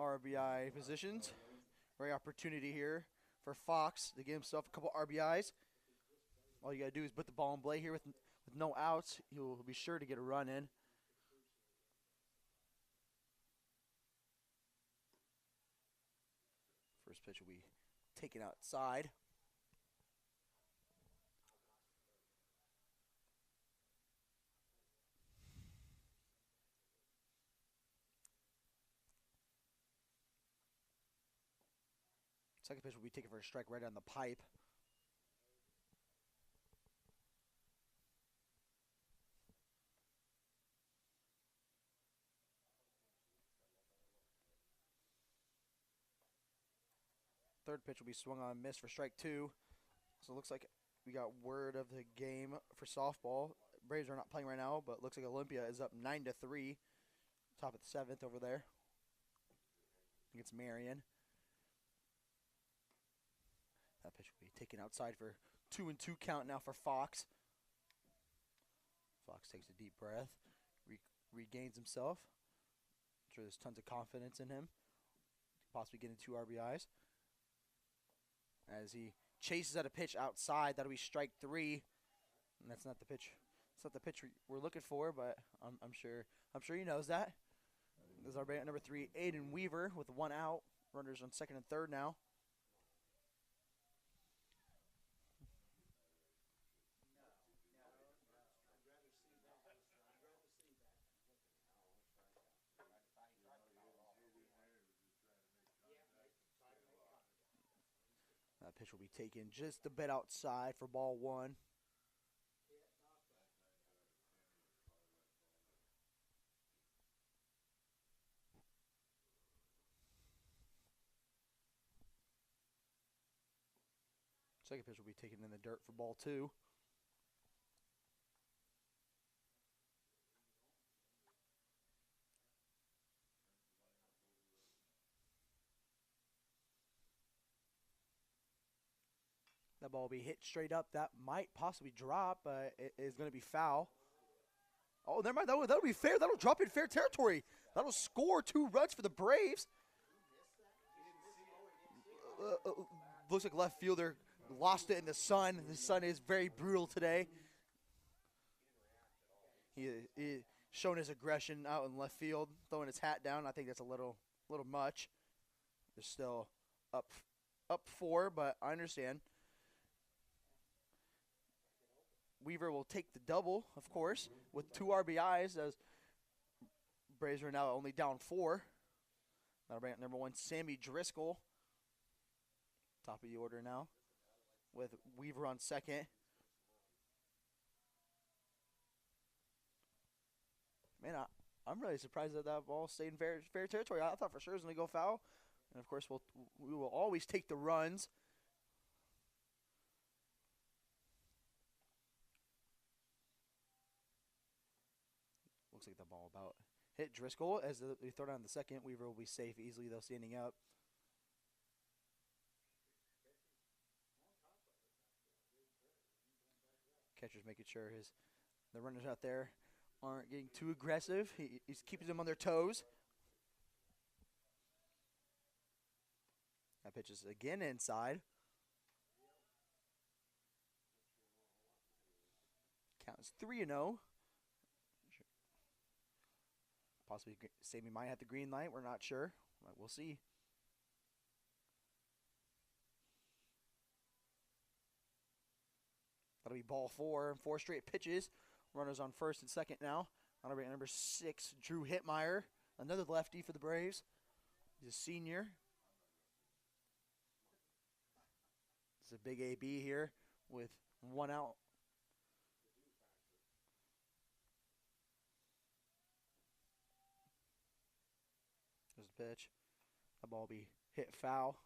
RBI positions. Great opportunity here for Fox to get himself a couple RBIs. All you got to do is put the ball in play here with no outs. He'll be sure to get a run in. First pitch will be taken outside. Second pitch will be taken for a strike right on the pipe. Third pitch will be swung on, missed for strike 2. So it looks like we got word of the game for softball. Braves are not playing right now, but looks like Olympia is up 9-3. Top of the 7th over there against Marion. That pitch will be taken outside for 2-2 count now for Fox. Fox takes a deep breath, regains himself. I'm sure there's tons of confidence in him. Possibly getting 2 RBIs. As he chases at a pitch outside, that'll be strike 3. And that's not the pitch. It's not the pitch we're looking for, but I'm sure he knows that. This is our number 3, Aiden Weaver, with 1 out. Runners on second and third now. That pitch will be taken just a bit outside for ball 1. Second pitch will be taken in the dirt for ball 2. That ball will be hit straight up. That might possibly drop, but it is going to be foul. Oh, never mind. That'll be fair. That'll drop in fair territory. That'll score 2 runs for the Braves. Looks like left fielder lost it in the sun. The sun is very brutal today. He showing his aggression out in left field, throwing his hat down. I think that's a little much. They're still up 4, but I understand. Weaver will take the double, of course, with 2 RBIs as Braves are now only down 4. That'll bring up number 1, Sammy Driscoll. Top of the order now with Weaver on second. Man, I'm really surprised that ball stayed in fair territory. I thought for sure it was going to go foul. And, of course, we will always take the runs. Looks like the ball about hit Driscoll. As we throw down the second, Weaver will be safe easily, though, standing up. Catcher's making sure the runners out there aren't getting too aggressive. He's keeping them on their toes. That pitch is again inside. Count is 3-0. Possibly Sammy might have the green light. We're not sure. But we'll see. That'll be ball 4. 4 straight pitches. Runners on first and second now. That'll be number 6, Drew Hitmeyer. Another lefty for the Braves. He's a senior. It's a big AB here with 1 out. There's the pitch. The ball will be hit foul.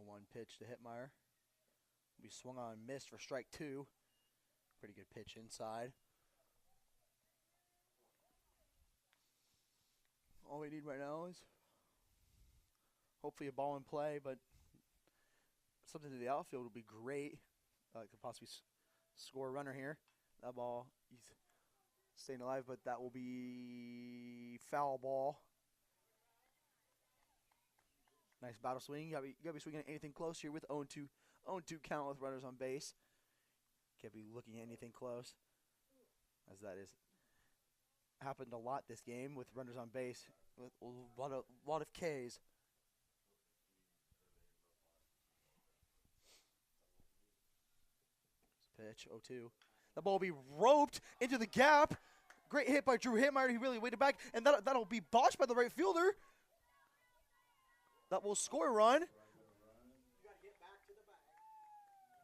One pitch to Hitmeyer. We swung on and missed for strike 2. Pretty good pitch inside. All we need right now is hopefully a ball in play, but something to the outfield would be great. Could possibly score a runner here. That ball, he's staying alive, but that will be foul ball. Nice battle swing. You gotta be swinging at anything close here with 0-2 count with runners on base. Can't be looking at anything close, as that is happened a lot this game with runners on base with a lot of Ks. Pitch 0-2. The ball will be roped into the gap. Great hit by Drew Hitmeyer. He really waited back, and that'll be botched by the right fielder. That will score a run.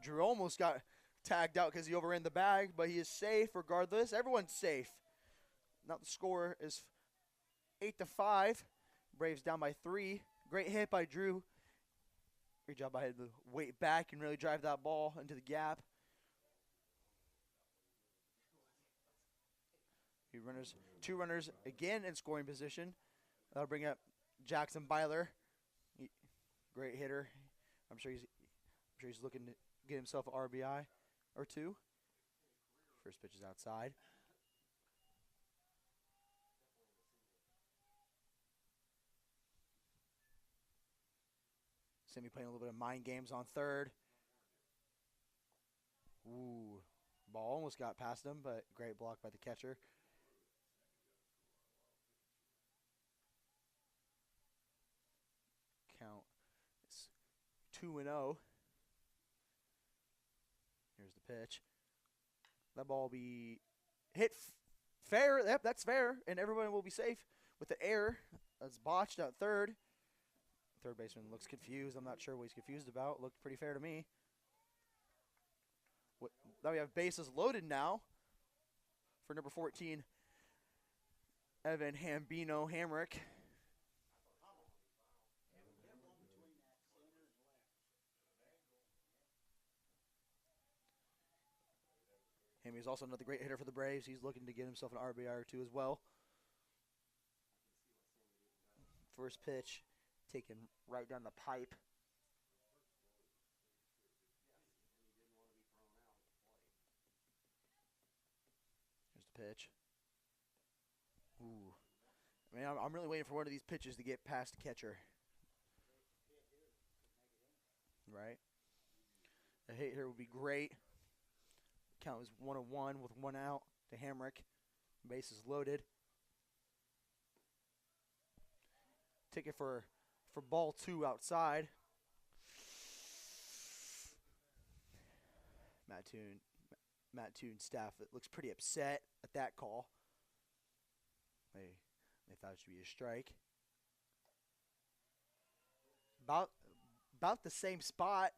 Drew almost got tagged out because he overran the bag, but he is safe regardless. Everyone's safe. Now the score is 8-5. Braves down by 3. Great hit by Drew. Great job by him to wait back and really drive that ball into the gap. Two runners again in scoring position. That'll bring up Jackson Byler. Great hitter. I'm sure he's looking to get himself an RBI or 2. First pitch is outside. Sammy playing a little bit of mind games on third. Ooh, ball almost got past him, but great block by the catcher. Count. 2-0. Here's the pitch. That ball will be hit fair. Yep, that's fair, and everyone will be safe with the error. That's botched at third. Third baseman looks confused. I'm not sure what he's confused about. Looked pretty fair to me. Now we have bases loaded now for number 14, Evan Hambino Hamrick. He's also another great hitter for the Braves. He's looking to get himself an RBI or 2 as well. First pitch taken right down the pipe. pitch. Ooh. I mean, I'm really waiting for one of these pitches to get past the catcher. Right? A hit here would be great. Count is 1-1 with 1 out to Hamrick. Bases loaded. Ticket for ball 2 outside. Mattoon staff, it looks pretty upset at that call. They thought it should be a strike. About the same spot.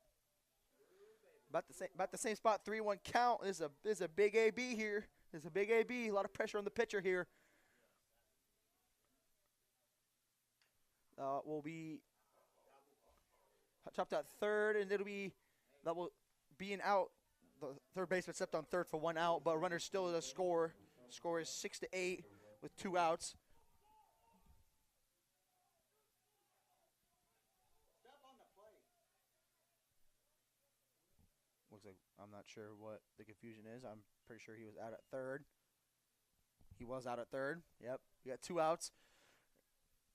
About the same spot. 3-1 count. This is a big AB here. There's a big AB. A lot of pressure on the pitcher here. Will be chopped out third, and that will be an out. The third baseman stepped on third for 1 out, but runner still does score. Score is 6-8 with 2 outs. Looks like I'm not sure what the confusion is. I'm pretty sure he was out at third. He was out at third. Yep, we got 2 outs.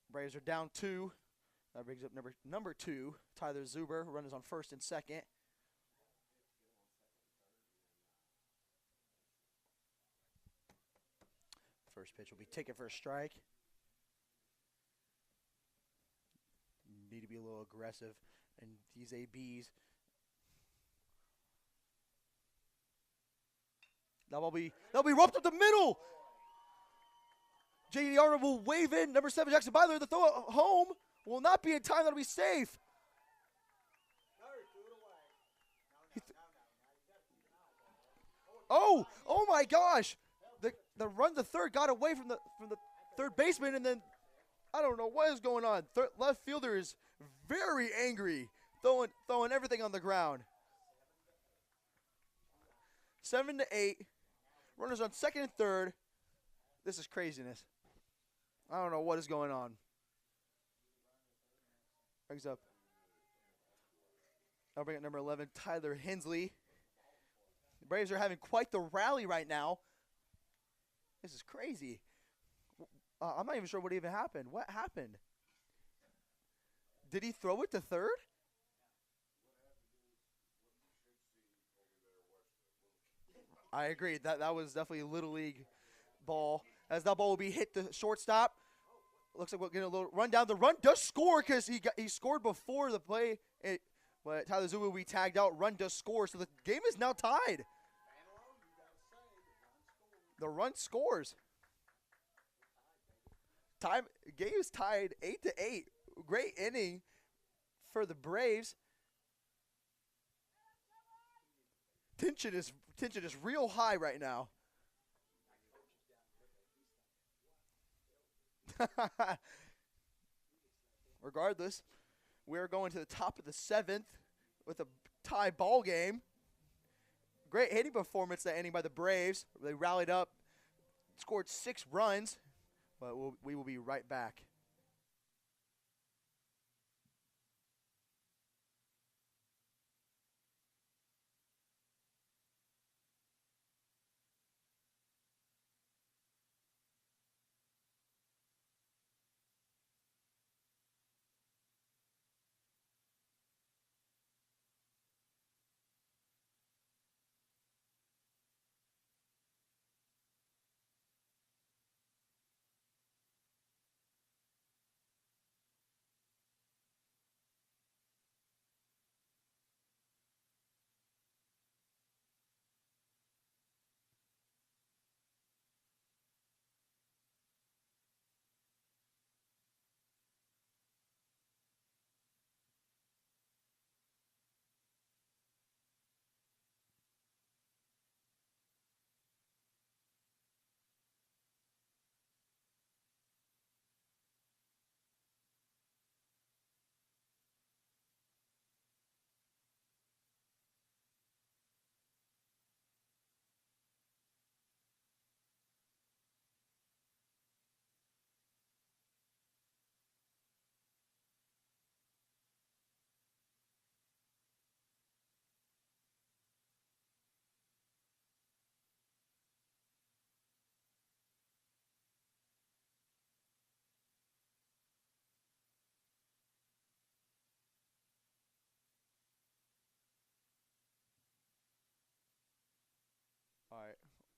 Braves are down 2. That brings up number 2, Tyler Zuber. Runners on first and second. First pitch will be taken for a strike. Need to be a little aggressive, and these ABs. That'll be roped up the middle. J.D. Arnold will wave in. Number 7, Jackson Byler. The throw home will not be in time. That'll be safe. Oh my gosh. The run to third got away from the third baseman, and then I don't know what is going on. Left fielder is very angry, throwing everything on the ground. 7-8. Runners on second and third. This is craziness. I don't know what is going on. Brings up. I'll bring up number 11, Tyler Hensley. The Braves are having quite the rally right now. This is crazy. I'm not even sure what even happened. What happened? Did he throw it to third? I agree. That was definitely a Little League ball. As that ball will be hit the shortstop. Looks like we're getting a little run down. The run does score because he scored before the play. But Tyler Zulu will be tagged out. Run does score. So the game is now tied. The run scores. Game is tied 8-8. Great inning for the Braves. Tension is real high right now. Regardless, we're going to the top of the 7th with a tie ball game. Great hitting performance that inning by the Braves. They rallied up, scored 6 runs, but we will be right back.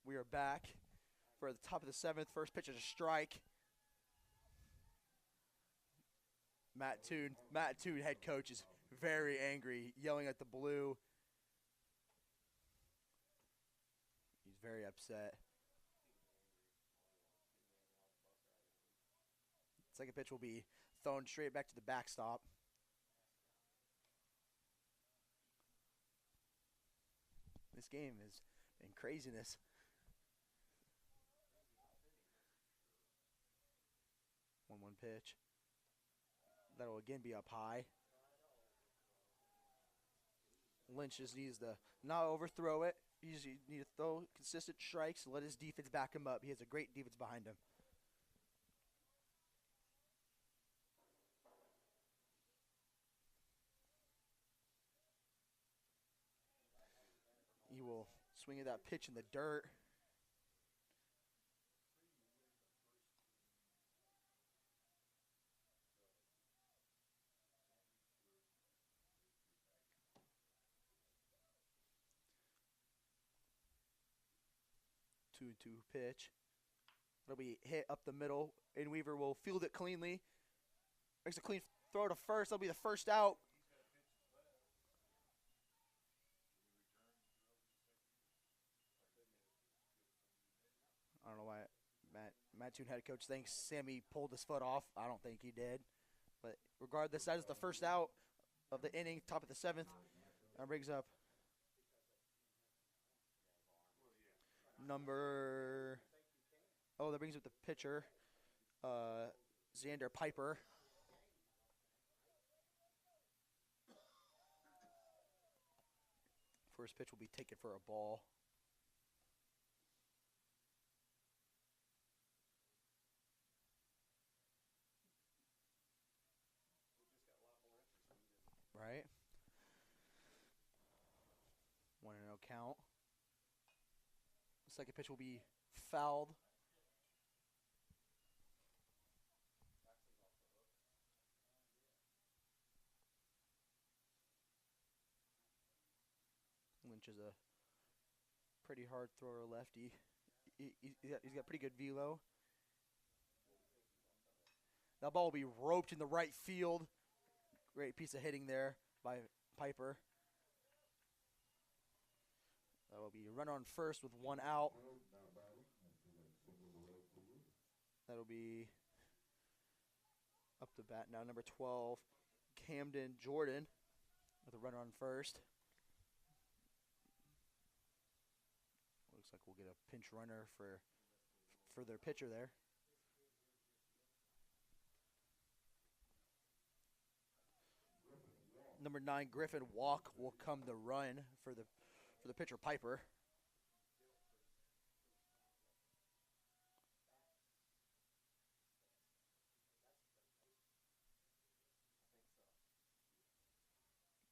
We are back for the top of the 7th. First pitch is a strike. Mattoon head coach is very angry, yelling at the blue. He's very upset. Second pitch will be thrown straight back to the backstop. This game is in craziness. One pitch. That'll again be up high. Lynch just needs to not overthrow it. He just need to throw consistent strikes and let his defense back him up. He has a great defense behind him. He will swing at that pitch in the dirt. Two pitch. It'll be hit up the middle, and Weaver will field it cleanly. Makes a clean throw to first. That'll be the first out. I don't know why Mattoon head coach thinks Sammy pulled his foot off. I don't think he did. But regardless, that is the first out of the inning, top of the 7th. That brings up that brings up the pitcher, Xander Piper. First pitch will be taken for a ball. Right. 1-0 count. The second pitch will be fouled. Lynch is a pretty hard thrower lefty. He's got pretty good velo. That ball will be roped in the right field. Great piece of hitting there by Piper. That will be a runner on first with 1 out. That'll be up to bat now, number 12, Camden Jordan, with a runner on first. Looks like we'll get a pinch runner for their pitcher there. Number 9, Griffin Walk will come to run for the pitcher Piper.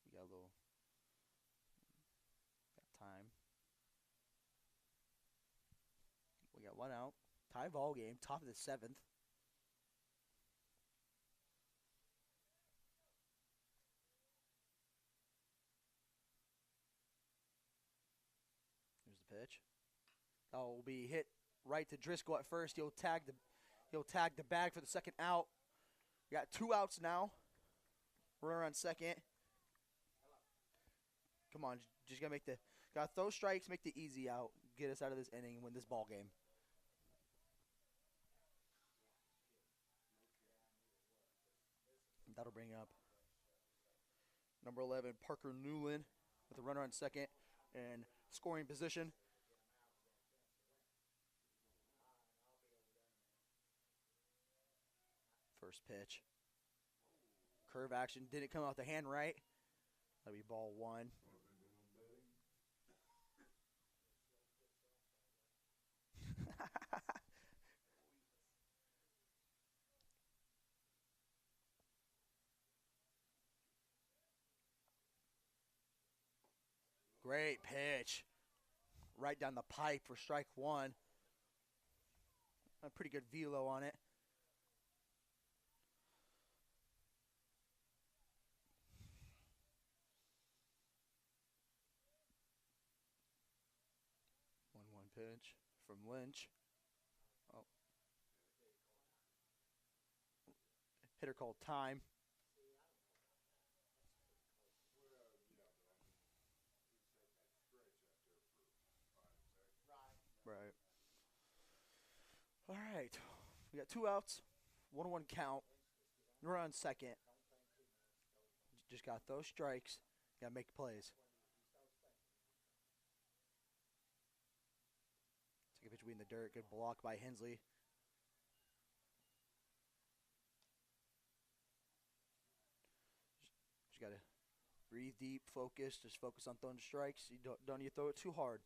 We got time. We got 1 out. Tie ball game, top of the 7th. Pitch. That will be hit right to Driscoll at first. He'll tag the bag for the second out. We got 2 outs now. Runner on second. Come on, just gotta throw strikes, make the easy out, get us out of this inning, and win this ball game. That'll bring up number 11, Parker Newland, with a runner on second and scoring position. First pitch. Curve action. Didn't come out the hand right. That'll be ball 1. Great pitch. Right down the pipe for strike 1. A pretty good velo on it. pitch from Lynch. Oh. Hitter called time. Right. All right. We got 2 outs, 1-1 count. We're on second. Just got those strikes. Got to make plays. Take a pitch in the dirt. Good block by Hensley. Just got to breathe deep, focus. Just focus on throwing strikes. You don't need to throw it too hard.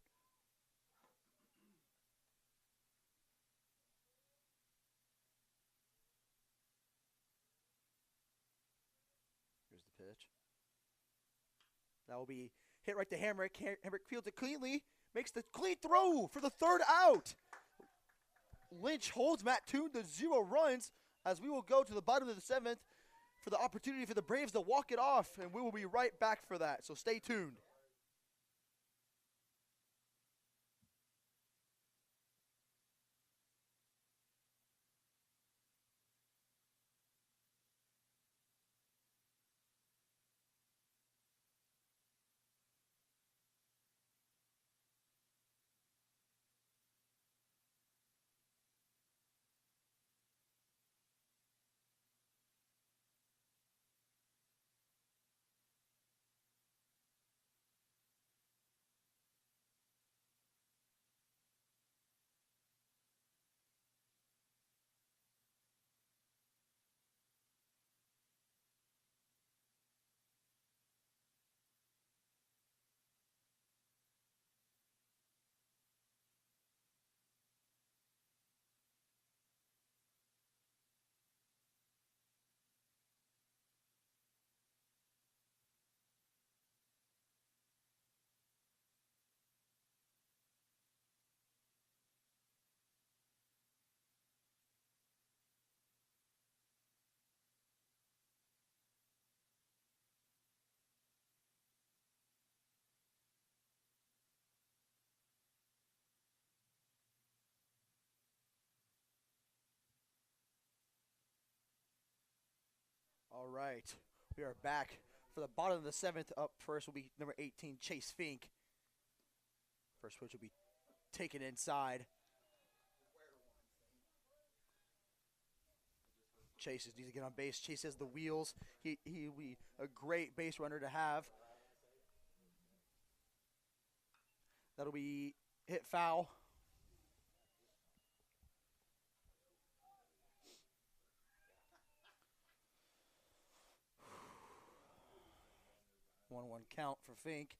Here's the pitch. That will be hit right to Hamrick. Hamrick fields it cleanly. Makes the clean throw for the 3rd out. Lynch holds Mattoon to 0 runs as we will go to the bottom of the 7th for the opportunity for the Braves to walk it off, and we will be right back for that, so stay tuned. All right, we are back for the bottom of the 7th. Up first will be number 18, Chase Fink. First pitch will be taken inside. Chase needs to get on base. Chase has the wheels. He'll be a great base runner to have. That'll be hit foul. One count for Fink.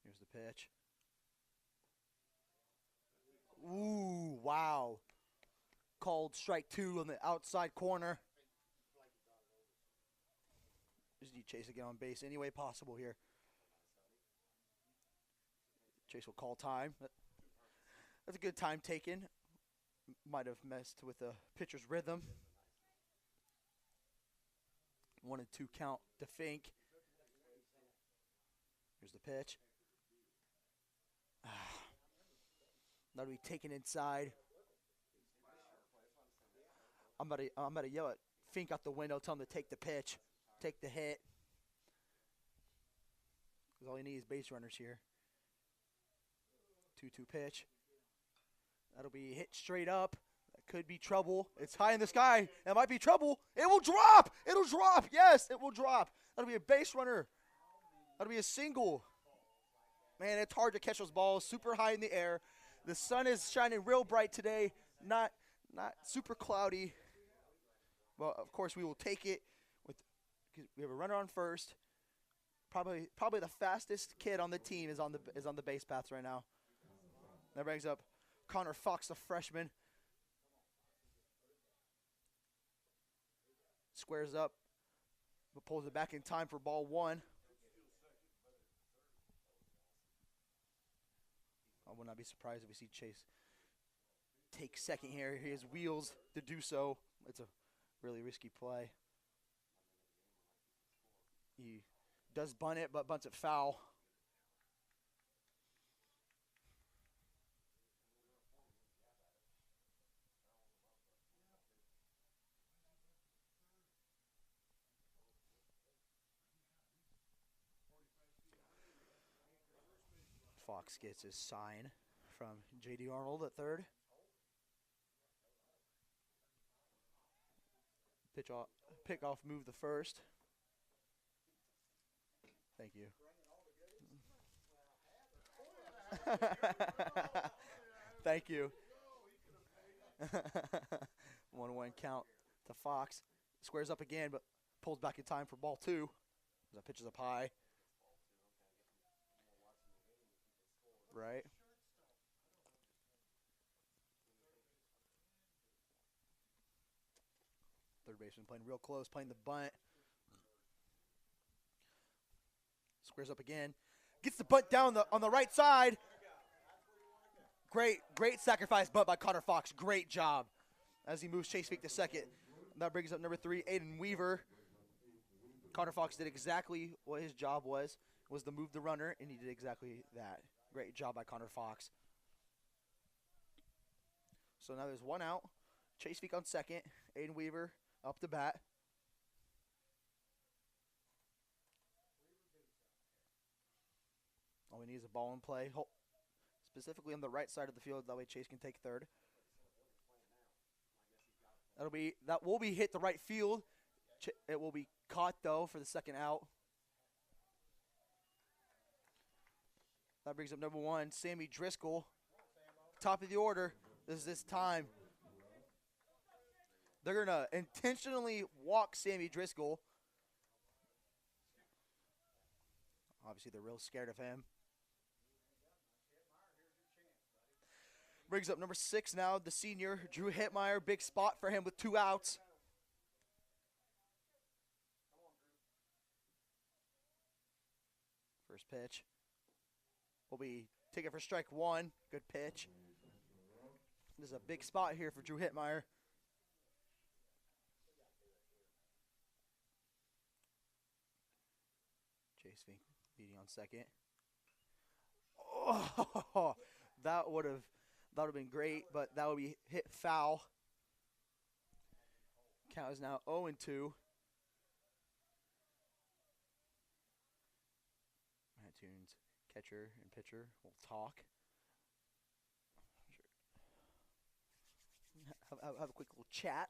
Here's the pitch. Ooh, wow. Called strike 2 on the outside corner. Just need Chase to get on base any way possible here. Chase will call time. That's a good time taken. Might have messed with the pitcher's rhythm. 1-2 count to Fink. Here's the pitch. That'll be taken inside. I'm about to yell at Fink out the window, tell him to take the pitch, take the hit. Because all you need is base runners here. 2-2 pitch. That'll be hit straight up. That could be trouble. It's high in the sky. That might be trouble. It will drop. It'll drop. Yes, it will drop. That'll be a base runner. That'll be a single. Man, it's hard to catch those balls super high in the air. The sun is shining real bright today. Not super cloudy. Well, of course, we will take it. Because we have a runner on first. Probably the fastest kid on the team is on the base paths right now. That brings up Connor Fox, the freshman. Squares up, but pulls it back in time for ball 1. I would not be surprised if we see Chase take second here. He has wheels to do so. It's a really risky play. He does bunt it, but bunts it foul. Fox gets his sign from J.D. Arnold at third. Pick off move the first. Thank you. Thank you. 1-1 count to Fox. Squares up again, but pulls back in time for ball two. That pitches up high. Right. Third baseman playing real close, playing the bunt. Squares up again. Gets the bunt down on the right side. Great sacrifice bunt by Connor Fox. Great job as he moves Chase Feek to second. That brings up number 3, Aiden Weaver. Connor Fox did exactly what his job was to move the runner, and he did exactly that. Great job by Connor Fox. So now there's one out. Chase Feek on second. Aiden Weaver up to bat. All we need is a ball in play, specifically on the right side of the field. That way Chase can take third. That will be hit the right field. It will be caught though for the second out. That brings up number 1, Sammy Driscoll. Top of the order. This time. They're gonna intentionally walk Sammy Driscoll. Obviously, they're real scared of him. Brings up number 6 now, the senior, Drew Hittmeyer. Big spot for him with 2 outs. First pitch. Will be taken for strike 1. Good pitch. This is a big spot here for Drew Hittmeyer. Chase Feek beating on second. Oh, that would have been great, but that would be hit foul. Count is now 0-2. Mattoon's catcher and pitcher will talk. Have a quick little chat.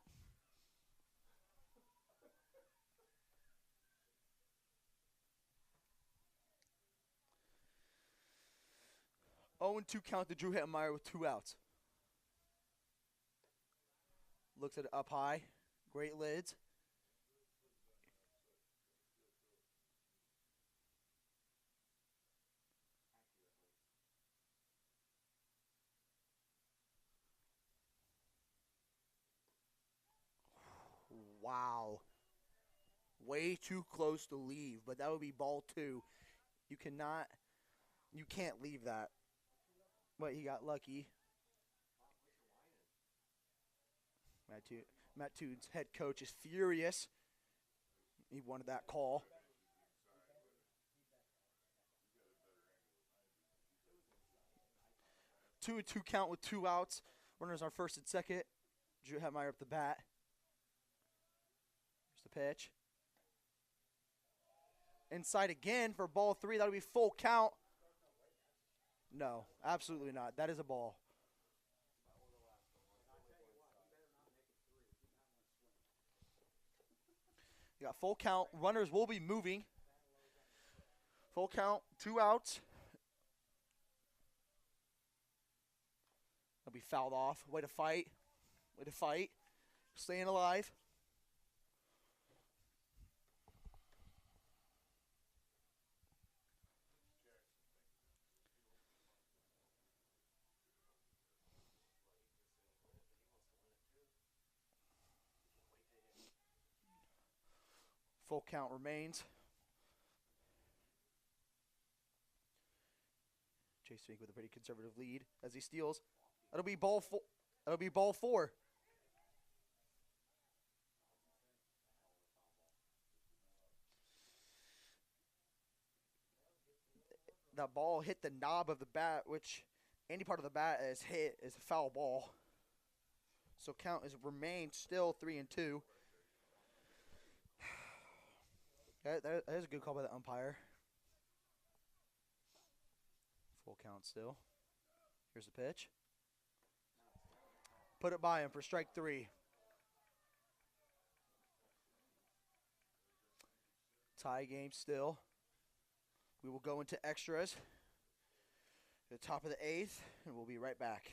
Oh, and 2 count to Drew Hittmeyer with 2 outs. Looks at it up high. Great lids. Wow. Way too close to leave, but that would be ball 2. You can't leave that. But he got lucky. Mattoon's head coach is furious. He wanted that call. 2-2 count with 2 outs. Runners on first and second. Drew Hittmeyer up the bat. Here's the pitch. Inside again for ball 3. That'll be full count. No, absolutely not. That is a ball. You got full count. Runners will be moving. Full count, 2 outs. They'll be fouled off. Way to fight. Way to fight. Staying alive. Full count remains. Chase Feek with a pretty conservative lead as he steals. That'll be ball 4. That'll be ball 4. that ball hit the knob of the bat, which any part of the bat is hit is a foul ball. So count is remained still 3-2. That is a good call by the umpire. Full count still. Here's the pitch. Put it by him for strike 3. Tie game still. We will go into extras at the top of the 8th, and we'll be right back.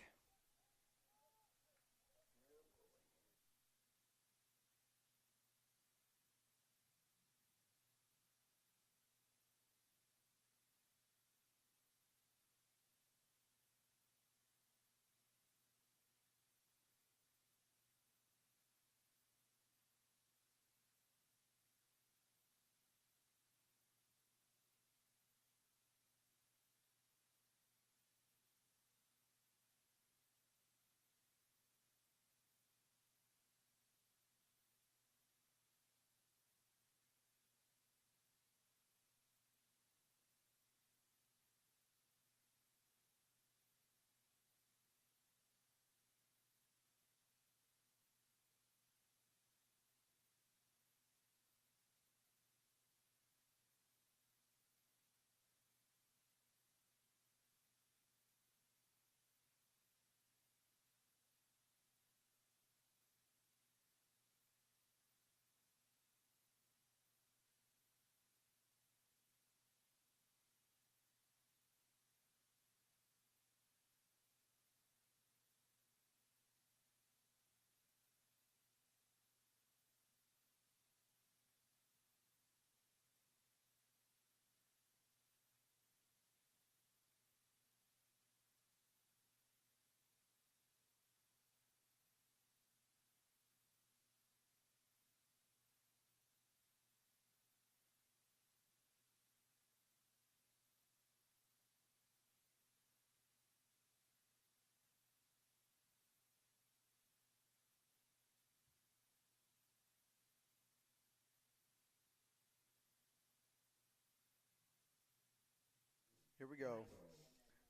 Here we go.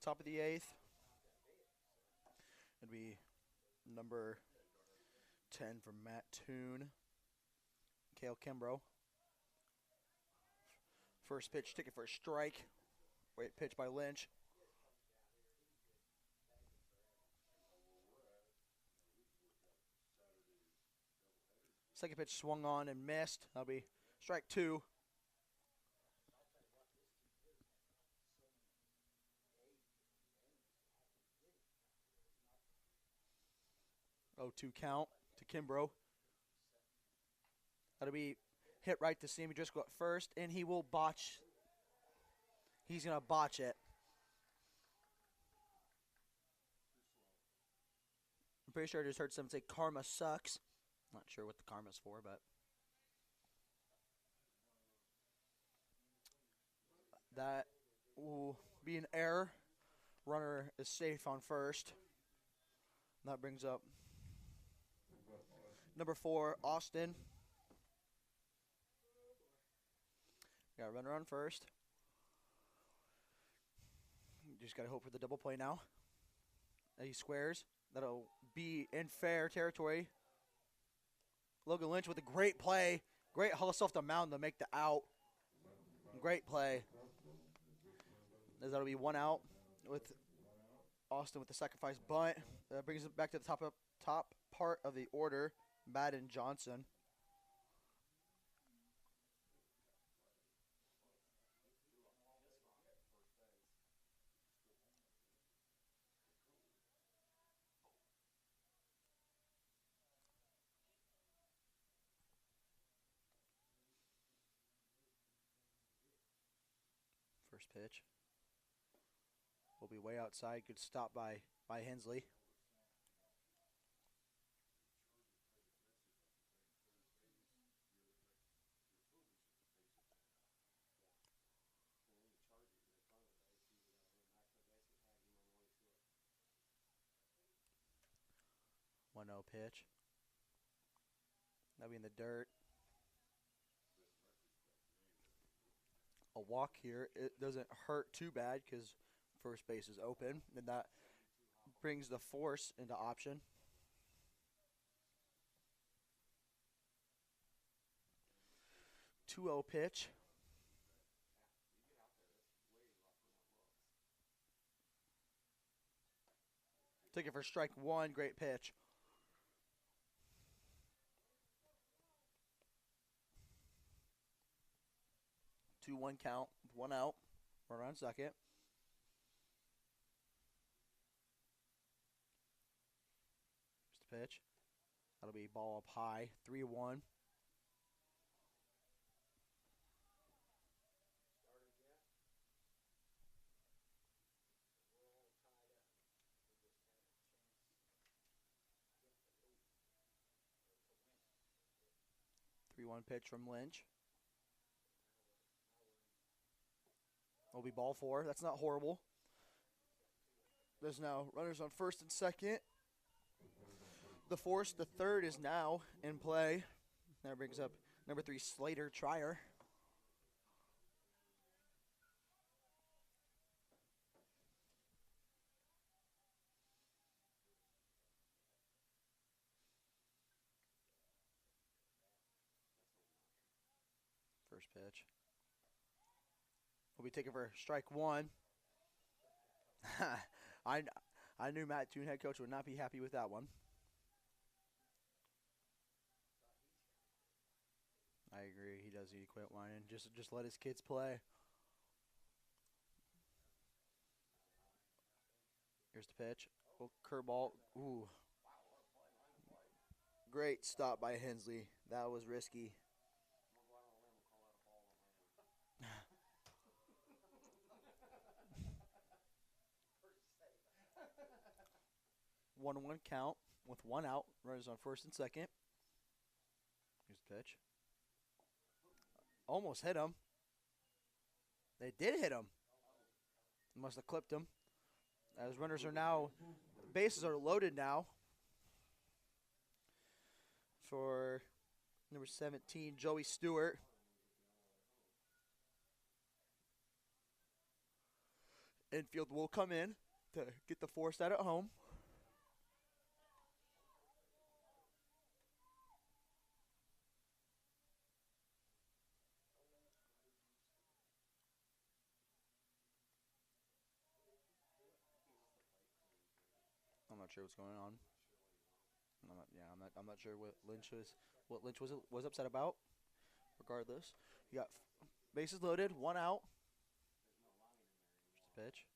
Top of the 8th. It'd be number 10 from Mattoon, Kale Kimbrough. First pitch, ticket for a strike. Wait, pitch by Lynch. Second pitch swung on and missed. That'll be strike 2. Oh, 2 count to Kimbrough. That'll be hit right to Sammy Driscoll at first, and he will botch. He's going to botch it. I'm pretty sure I just heard someone say karma sucks. Not sure what the karma's for, but that will be an error. Runner is safe on first. That brings up number 4, Austin. Got a runner on first. Just got to hope for the double play now. He squares. That'll be in fair territory. Logan Lynch with a great play. Great hustle off the mound to make the out. Great play. That'll be 1 out with Austin with the sacrifice bunt. That brings it back to the top part of the order. Madden Johnson. First pitch will be way outside. Good stop by Hensley. One 0 pitch. That'll be in the dirt. a walk here. It doesn't hurt too bad because first base is open, and that brings the force into option. 2-0 pitch. Take it for strike one. Great pitch. Two one count with one out. Runner on second. Just a pitch. That'll be ball up high. 3-1. One pitch from Lynch. Will be ball four. That's not horrible. There's now runners on first and second. The force, the third, is now in play. That brings up number 3, Slater Trier. First pitch. We'll be taking for strike one. I knew Mattoon head coach would not be happy with that one. I agree. He does need to quit whining. Just let his kids play. Here's the pitch. Oh, curveball. Ooh. Great stop by Hensley. That was risky. 1-1 count with one out. Runners on first and second. Here's the pitch. Almost hit him. They did hit him. Must have clipped him. As runners are now, bases are loaded now for number 17, Joey Stewart. Infield will come in to get the force out at home. I'm not sure what's going on. I'm not sure what Lynch was upset about. Regardless, you got bases loaded, one out. First pitch.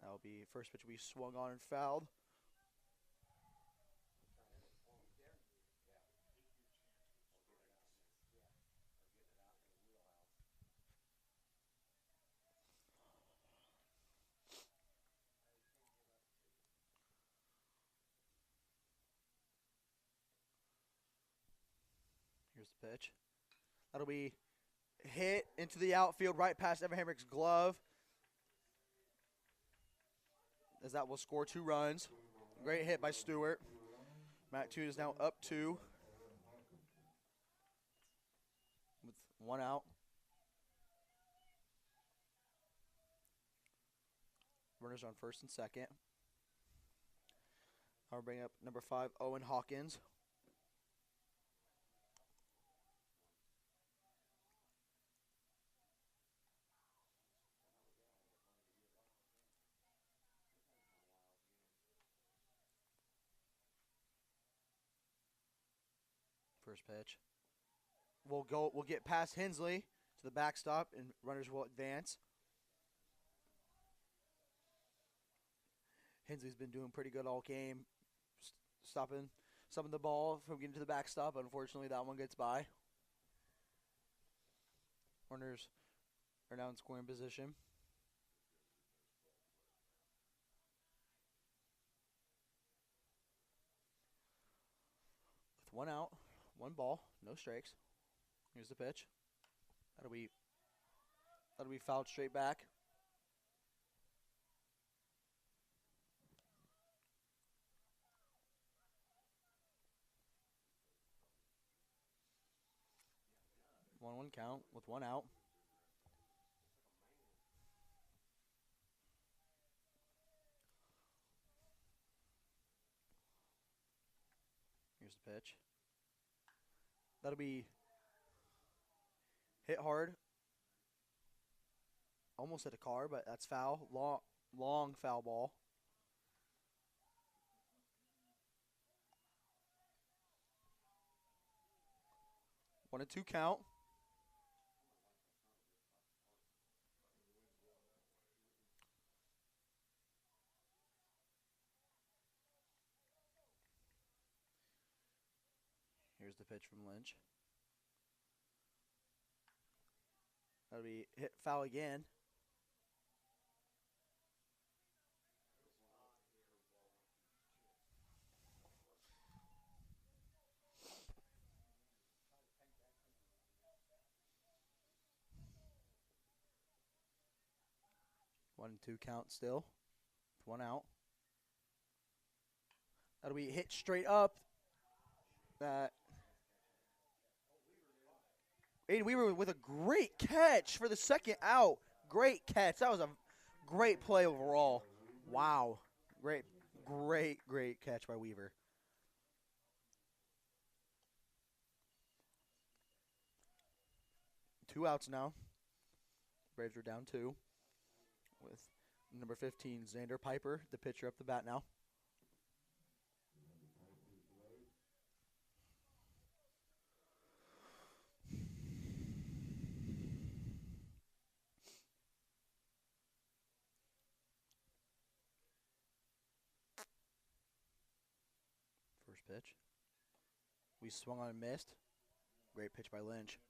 That'll be first pitch will be swung on and fouled. Here's the pitch. That'll be hit into the outfield right past Evan Hamrick's glove. As that will score 2 runs. Great hit by Stewart. Mattoon is now up 2 with 1 out. Runners on first and second. I'll bring up number 5, Owen Hawkins. First pitch. We'll get past Hensley to the backstop, and runners will advance. Hensley's been doing pretty good all game, stopping the ball from getting to the backstop. Unfortunately, that one gets by. Runners are now in scoring position. With 1 out. 1 ball, no strikes. Here's the pitch. That'll be fouled straight back. One count with 1 out. Here's the pitch. That'll be hit hard. Almost hit a car, but that's foul. Long foul ball. 1-2 count. Here's the pitch from Lynch. That'll be hit foul again. One and 2 count still. With 1 out. That'll be hit straight up. Aiden Weaver with a great catch for the second out. Great catch. That was a great play overall. Wow. Great catch by Weaver. Two outs now. Braves are down 2 with number 15, Xander Piper, the pitcher up the bat now. First pitch. We swung on and missed. Great pitch by Lynch.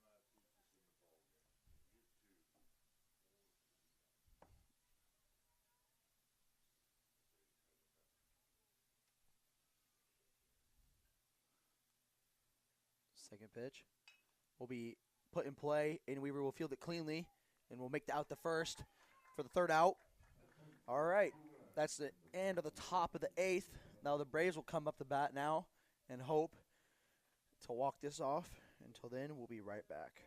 Second pitch will be put in play, and Weaver will field it cleanly, and will make the out the first for the third out. All right, that's the end of the top of the 8th. Now the Braves will come up the bat now and hope to walk this off. Until then, we'll be right back.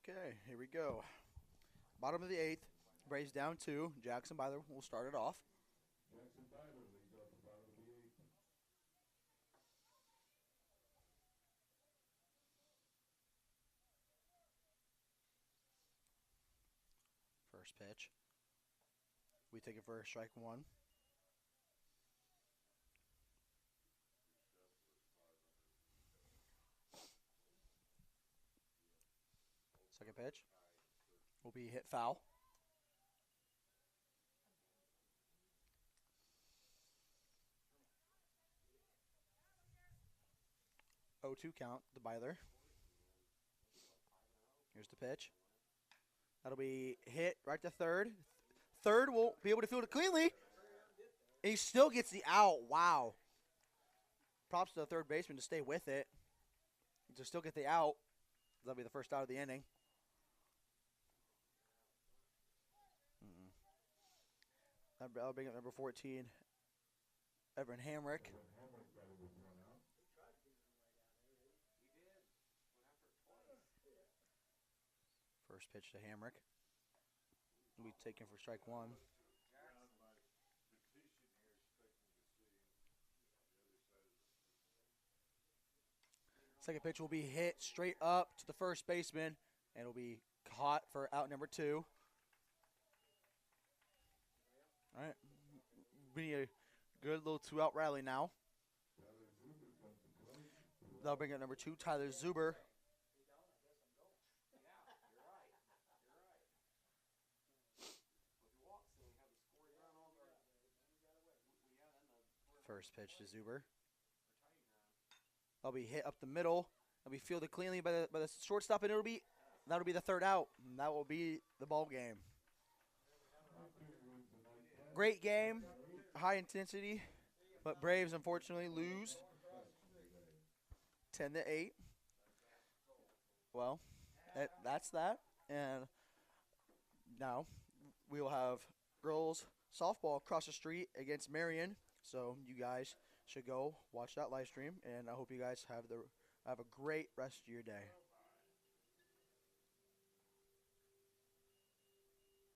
Okay, here we go. Bottom of the 8th. Braves down 2. Jackson Byler will start it off. Jackson Byler leads off the bottom of the 8th. First pitch. We take it for strike 1. Second pitch will be hit foul. Oh, 2 count to Byler. Here's the pitch. That'll be hit right to third. Third won't be able to field it cleanly. And he still gets the out. Wow. Props to the third baseman to stay with it. To still get the out. That'll be the first out of the inning. That'll bring up number 14, Evan Hamrick. First pitch to Hamrick. We taken for strike one. Second pitch will be hit straight up to the first baseman, and it'll be caught for out number 2. All right. We need a good little 2-out rally now. That'll bring up number 2, Tyler Zuber. First pitch to Zuber. That'll be hit up the middle. It'll be fielded cleanly by the shortstop, and that'll be the 3rd out. And that will be the ball game. Great game, high intensity, but Braves unfortunately lose 10-8. Well, that's that. And now we will have girls softball across the street against Marion. So you guys should go watch that live stream, and I hope you guys have a great rest of your day.